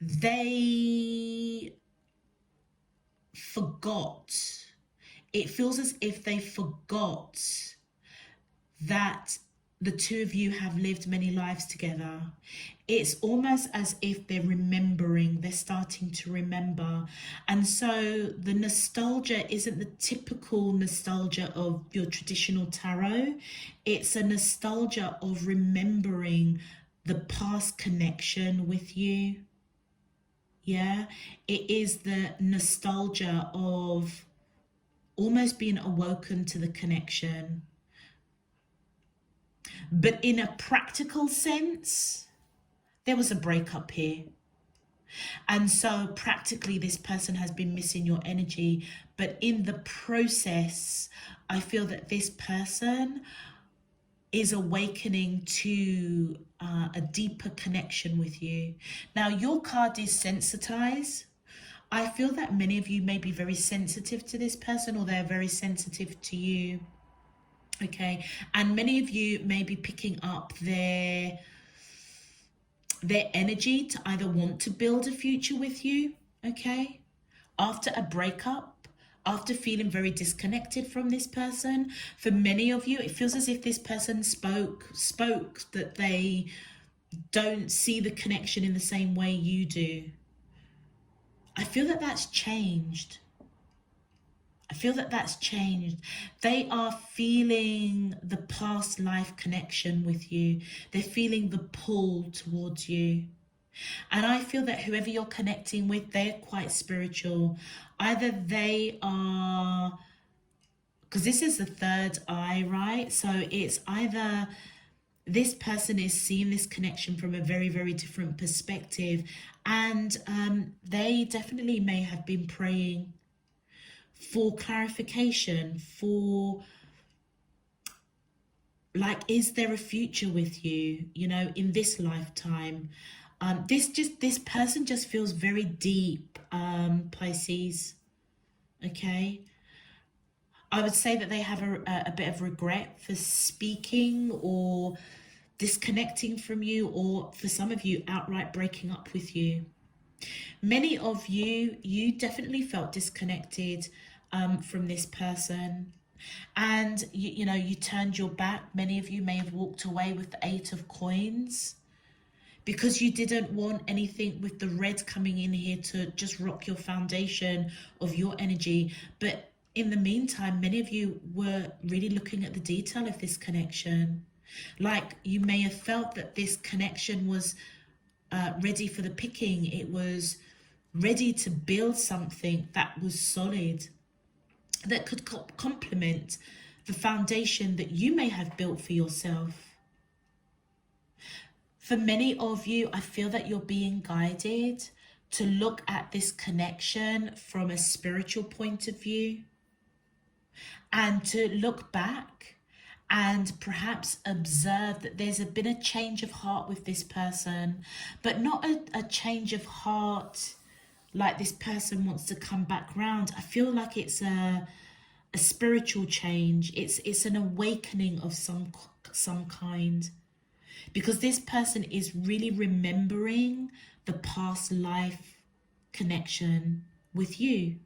they forgot, it feels as if they forgot that the two of you have lived many lives together. It's almost as if they're remembering, they're starting to remember. And so the nostalgia isn't the typical nostalgia of your traditional tarot. It's a nostalgia of remembering the past connection with you. Yeah, it is the nostalgia of almost being awoken to the connection. But in a practical sense, there was a breakup here. And so practically this person has been missing your energy. But in the process, I feel that this person is awakening to a deeper connection with you. Now, your card is sensitized. I feel that many of you may be very sensitive to this person, or they're very sensitive to you. Okay, and many of you may be picking up their energy to either want to build a future with you, okay, after a breakup, after feeling very disconnected from this person. For many of you, it feels as if this person spoke that they don't see the connection in the same way you do. I feel that that's changed. I feel that that's changed. They are feeling the past life connection with you. They're feeling the pull towards you. And I feel that whoever you're connecting with, they're quite spiritual. Either they are, because this is the third eye, right? So it's either this person is seeing this connection from a very, very different perspective. And they definitely may have been praying for clarification, for like, is there a future with you, you know, in this lifetime? This person just feels very deep, Pisces. Okay. I would say that they have a bit of regret for speaking or disconnecting from you, or for some of you, outright breaking up with you. Many of you, you definitely felt disconnected from this person. And, you know, you turned your back. Many of you may have walked away with the 8 of Coins because you didn't want anything with the red coming in here to just rock your foundation of your energy. But in the meantime, many of you were really looking at the detail of this connection. Like, you may have felt that this connection was ready for the picking. It was ready to build something that was solid, that could complement the foundation that you may have built for yourself. For many of you, I feel that you're being guided to look at this connection from a spiritual point of view, and to look back and perhaps observe that there's been a change of heart with this person, but not a change of heart like this person wants to come back round. I feel like it's a spiritual change. It's an awakening of some kind, because this person is really remembering the past life connection with you.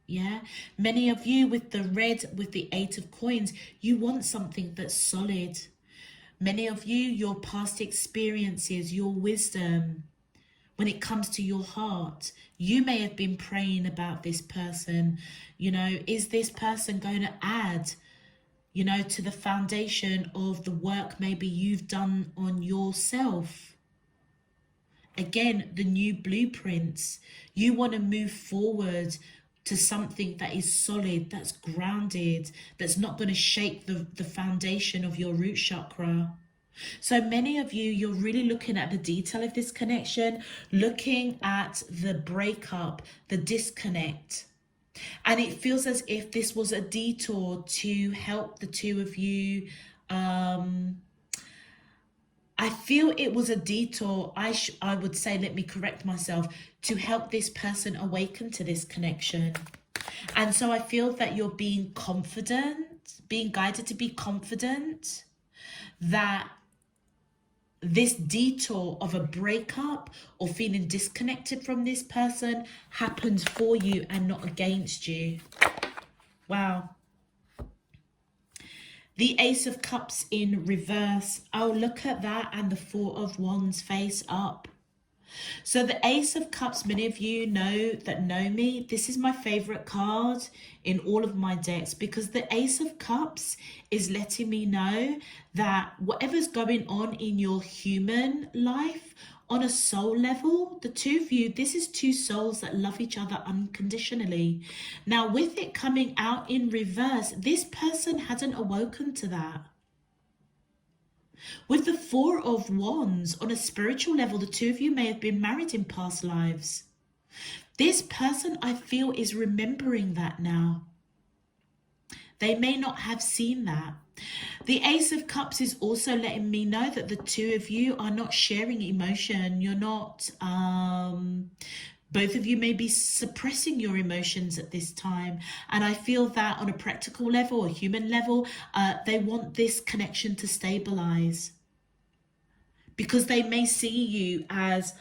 Yeah, many of you with the red, with the 8 of Coins, you want something that's solid. Many of you, your past experiences, your wisdom, when it comes to your heart, you may have been praying about this person. You know, is this person going to add, you know, to the foundation of the work maybe you've done on yourself? Again, the new blueprints. You want to move forward to something that is solid, that's grounded, that's not going to shake the foundation of your root chakra. So many of you, you're really looking at the detail of this connection, looking at the breakup, the disconnect. And it feels as if this was a detour to help the two of you. I feel it was a detour, I would say, let me correct myself, to help this person awaken to this connection. And so I feel that you're being confident, being guided to be confident that this detour of a breakup or feeling disconnected from this person happens for you and not against you. Wow. The Ace of Cups in reverse. Oh, look at that. And the 4 of Wands face up. So the Ace of Cups, many of you know me, this is my favorite card in all of my decks, because the Ace of Cups is letting me know that whatever's going on in your human life, on a soul level, the two of you, this is two souls that love each other unconditionally. Now, with it coming out in reverse, this person hadn't awoken to that. With the 4 of Wands, on a spiritual level, the two of you may have been married in past lives. This person, I feel, is remembering that now. They may not have seen that. The Ace of Cups is also letting me know that the two of you are not sharing emotion. You're not, both of you may be suppressing your emotions at this time. And I feel that on a practical level, a human level, they want this connection to stabilize, because they may see you as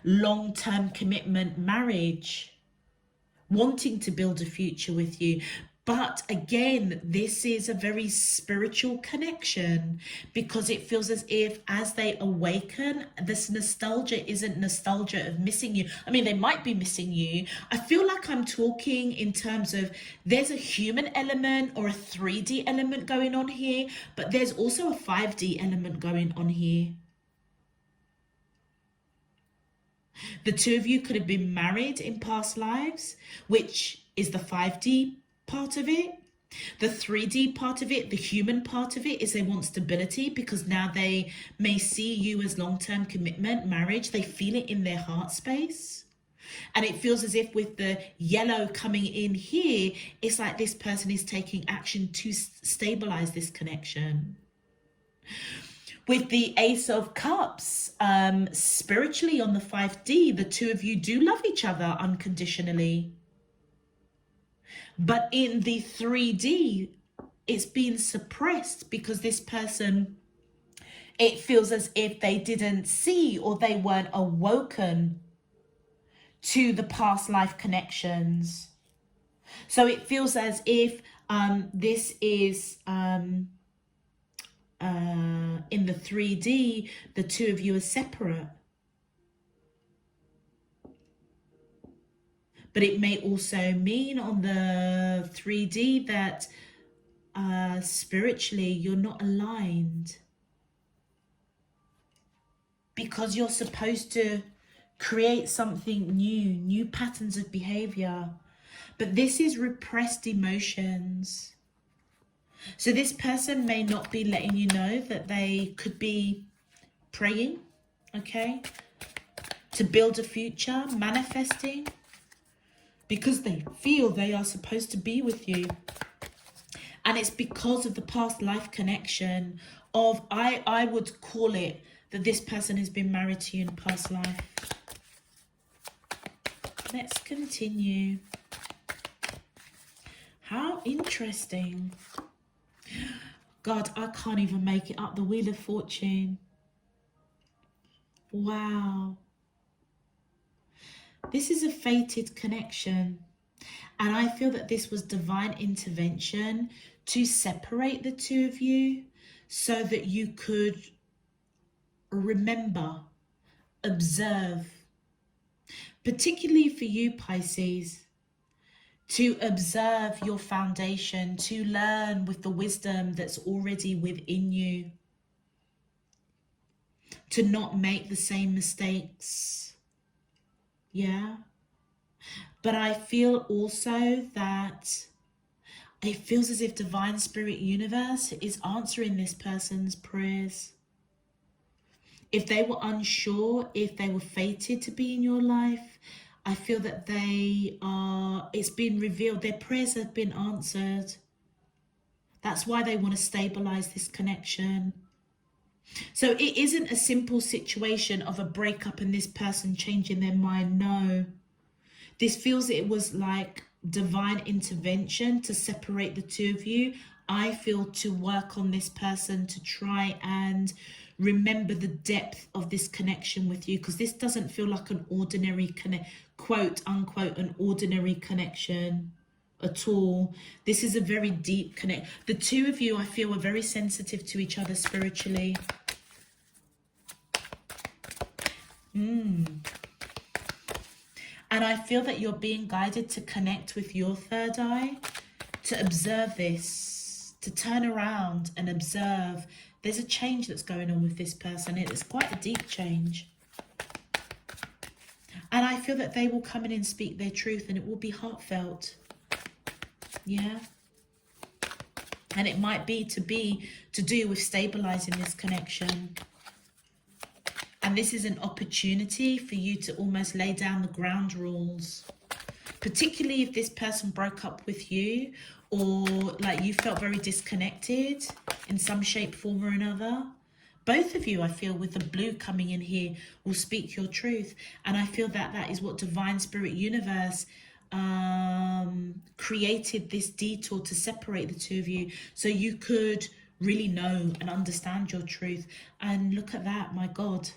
long-term commitment, marriage, wanting to build a future with you. But again, this is a very spiritual connection, because it feels as if as they awaken, this nostalgia isn't nostalgia of missing you. I mean, they might be missing you. I feel like I'm talking in terms of there's a human element or a 3D element going on here, but there's also a 5D element going on here. The two of you could have been married in past lives, which is the 5D part of it. The 3D part of it, the human part of it, is they want stability, because now they may see you as long-term commitment, marriage. They feel it in their heart space. And it feels as if with the yellow coming in here, it's like this person is taking action to stabilize this connection. With the Ace of Cups, spiritually on the 5D, the two of you do love each other unconditionally. But in the 3D, it's being suppressed because this person, it feels as if they didn't see or they weren't awoken to the past life connections. So it feels as if this is in the 3D, the two of you are separate. But it may also mean on the 3D that spiritually you're not aligned. Because you're supposed to create something new patterns of behavior. But this is repressed emotions. So this person may not be letting you know that they could be praying, okay, to build a future, manifesting, because they feel they are supposed to be with you. And it's because of the past life connection of, I would call it that this person has been married to you in a past life. Let's continue. How interesting. God, I can't even make it up. The Wheel of Fortune. Wow. This is a fated connection. And I feel that this was divine intervention to separate the two of you so that you could remember, observe, particularly for you, Pisces, to observe your foundation, to learn with the wisdom that's already within you, to not make the same mistakes. Yeah. But I feel also that it feels as if Divine Spirit Universe is answering this person's prayers. If they were unsure, if they were fated to be in your life, I feel that it's been revealed, their prayers have been answered. That's why they want to stabilize this connection. So it isn't a simple situation of a breakup and this person changing their mind. No. This feels it was like divine intervention to separate the two of you. I feel to work on this person to try and remember the depth of this connection with you, because this doesn't feel like an ordinary quote unquote an ordinary connection at all. This is a very deep connect. The two of you, I feel, are very sensitive to each other spiritually. And I feel that you're being guided to connect with your third eye, to observe this, to turn around and observe. There's a change that's going on with this person. It's quite a deep change. And I feel that they will come in and speak their truth, and it will be heartfelt. Yeah. And it might be to do with stabilizing this connection. And this is an opportunity for you to almost lay down the ground rules. Particularly if this person broke up with you, or like you felt very disconnected in some shape, form or another. Both of you, I feel, with the blue coming in here, will speak your truth. And I feel that that is what Divine Spirit Universe created, this detour to separate the two of you, so you could really know and understand your truth. And look at that, my God.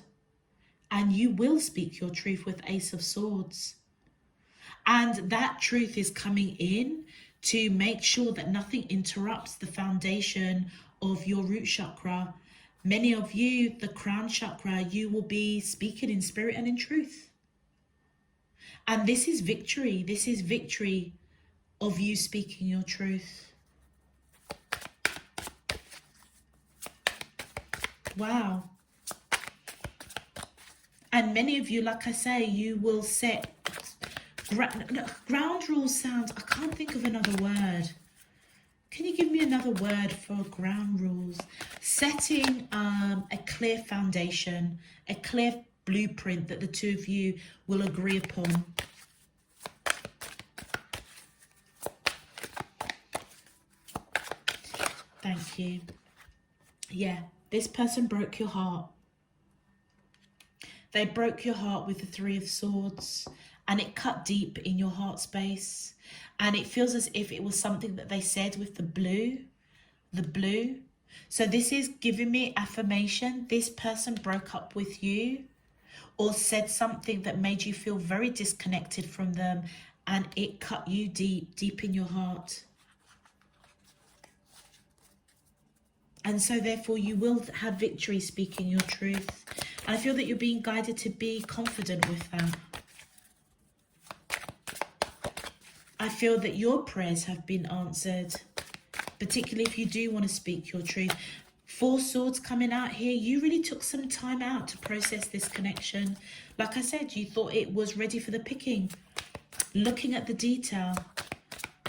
And you will speak your truth with Ace of Swords. And that truth is coming in to make sure that nothing interrupts the foundation of your root chakra. Many of you, the crown chakra, you will be speaking in spirit and in truth. And this is victory. This is victory of you speaking your truth. Wow. And many of you, like I say, you will set ground rules. Sounds, I can't think of another word. Can you give me another word for ground rules? Setting a clear foundation, a clear blueprint that the two of you will agree upon. Thank you. Yeah, This person broke your heart. They broke your heart with the Three of Swords, and it cut deep in your heart space. And it feels as if it was something that they said with the blue. So this is giving me affirmation. This person broke up with you or said something that made you feel very disconnected from them, and it cut you deep in your heart. And so therefore you will have victory speaking your truth. And I feel that you're being guided to be confident with that. I feel that your prayers have been answered, particularly if you do want to speak your truth. Four Swords coming out here. You really took some time out to process this connection. Like I said, you thought it was ready for the picking. Looking at the detail.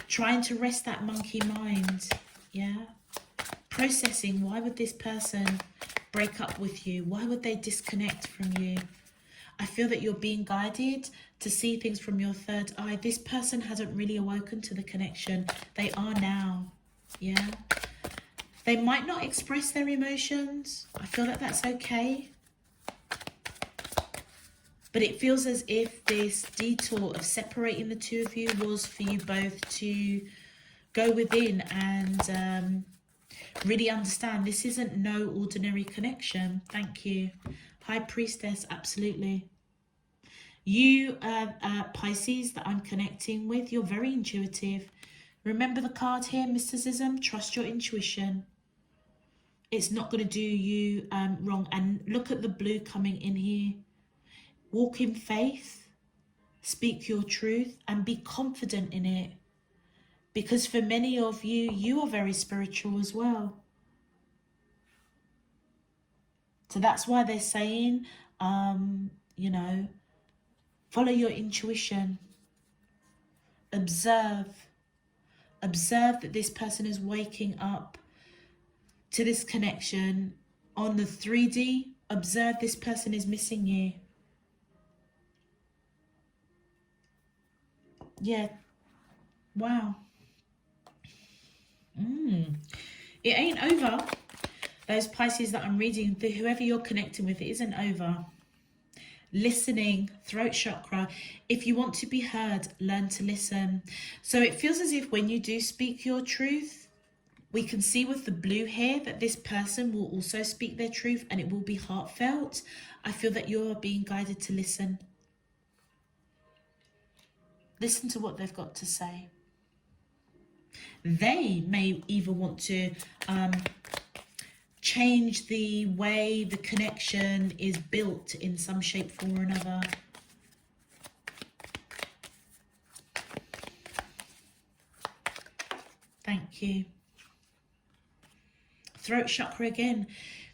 Trying to rest that monkey mind. Yeah. Processing. Why would this person break up with you? Why would they disconnect from you? I feel that you're being guided to see things from your third eye. This person hasn't really awoken to the connection. They are now. Yeah. They might not express their emotions. I feel that that's okay. But it feels as if this detour of separating the two of you was for you both to go within and really understand this isn't no ordinary connection. Thank you. High Priestess, absolutely. You, Pisces, that I'm connecting with, you're very intuitive. Remember the card here, mysticism. Trust your intuition. It's not going to do you wrong. And look at the blue coming in here. Walk in faith. Speak your truth and be confident in it. Because for many of you, you are very spiritual as well. So that's why they're saying, you know, follow your intuition. Observe. Observe that this person is waking up to this connection. On the 3D, observe this person is missing you. Yeah. Wow. It ain't over. Those Pisces that I'm reading, whoever you're connecting with, it isn't over. Listening, throat chakra. If you want to be heard, learn to listen. So it feels as if when you do speak your truth, we can see with the blue here that this person will also speak their truth and it will be heartfelt. I feel that you're being guided to listen. Listen to what they've got to say. They may even want to change the way the connection is built in some shape, form or another. Thank you. Throat chakra again.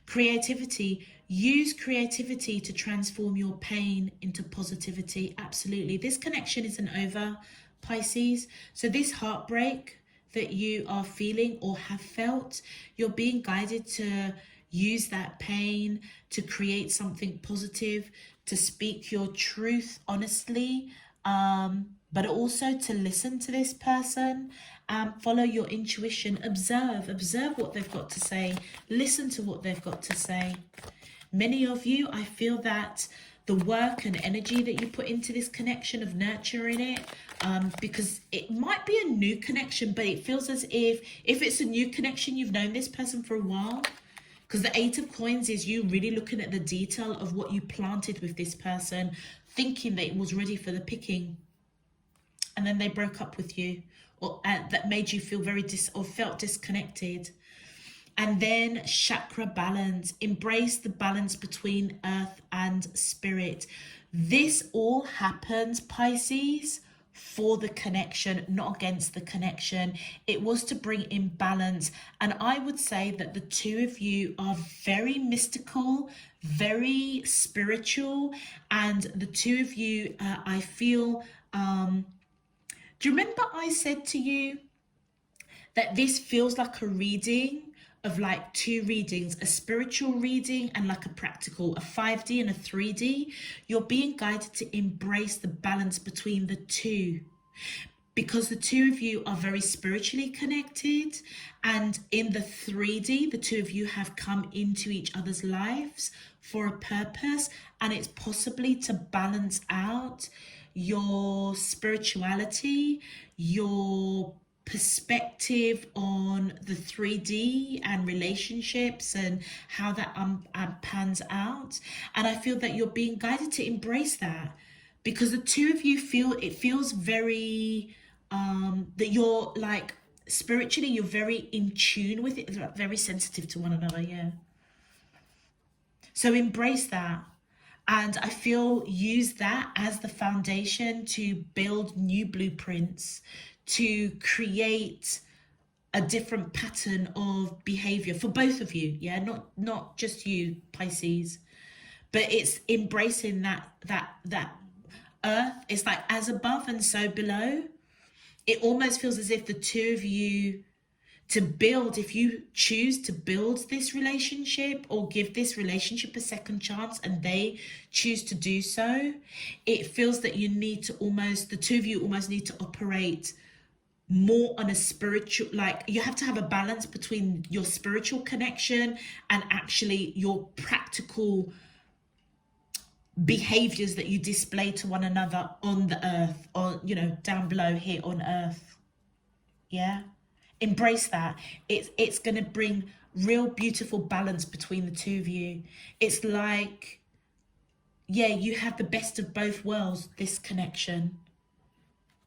Creativity. Use creativity to transform your pain into positivity. Absolutely. This connection isn't over, Pisces. So this heartbreak that you are feeling or have felt, you're being guided to use that pain to create something positive, to speak your truth honestly, but also to listen to this person and follow your intuition. Observe what they've got to say. Listen to what they've got to say. Many of you, I feel that the work and energy that you put into this connection of nurturing it, because it might be a new connection, but it feels as if it's a new connection, you've known this person for a while. Because the Eight of Coins is you really looking at the detail of what you planted with this person, thinking that it was ready for the picking. And then they broke up with you, or that made you feel very felt disconnected. And then chakra balance. Embrace the balance between earth and spirit. This all happens, Pisces, for the connection, not against the connection. It was to bring in balance. And I would say that the two of you are very mystical, very spiritual. And the two of you, I feel, do you remember I said to you that this feels like a reading of like two readings, a spiritual reading and like a practical, a 5D and a 3D. You're being guided to embrace the balance between the two. because the two of you are very spiritually connected, and in the 3D, the two of you have come into each other's lives for a purpose, and it's possibly to balance out your spirituality, your perspective on the 3D and relationships and how that pans out. And I feel that you're being guided to embrace that, because the two of you feels very that you're like spiritually, you're very in tune with it, very sensitive to one another. Yeah, so embrace that. And I feel use that as the foundation to build new blueprints, to create a different pattern of behavior for both of you. Yeah, not just you, Pisces, but it's embracing that earth. It's like as above and so below. It almost feels as if the two of you, to build, if you choose to build this relationship or give this relationship a second chance and they choose to do so, it feels that you need to almost, the two of you almost need to operate more on a spiritual, like you have to have a balance between your spiritual connection and actually your practical behaviors that you display to one another on the earth, or down below here on earth. Yeah, embrace that. It's going to bring real beautiful balance between the two of you. It's like, yeah, you have the best of both worlds, this connection,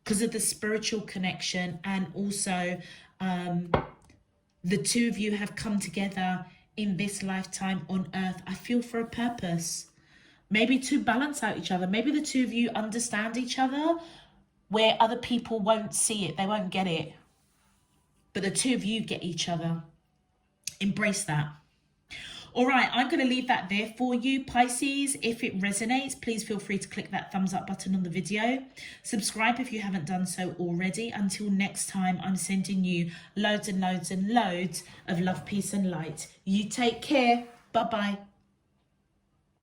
because of the spiritual connection, and also the two of you have come together in this lifetime on earth, I feel, for a purpose. Maybe to balance out each other. Maybe the two of you understand each other where other people won't see it. They won't get it. But the two of you get each other. Embrace that. All right, I'm going to leave that there for you, Pisces. If it resonates, please feel free to click that thumbs up button on the video. Subscribe if you haven't done so already. Until next time, I'm sending you loads and loads and loads of love, peace and light. You take care. Bye-bye.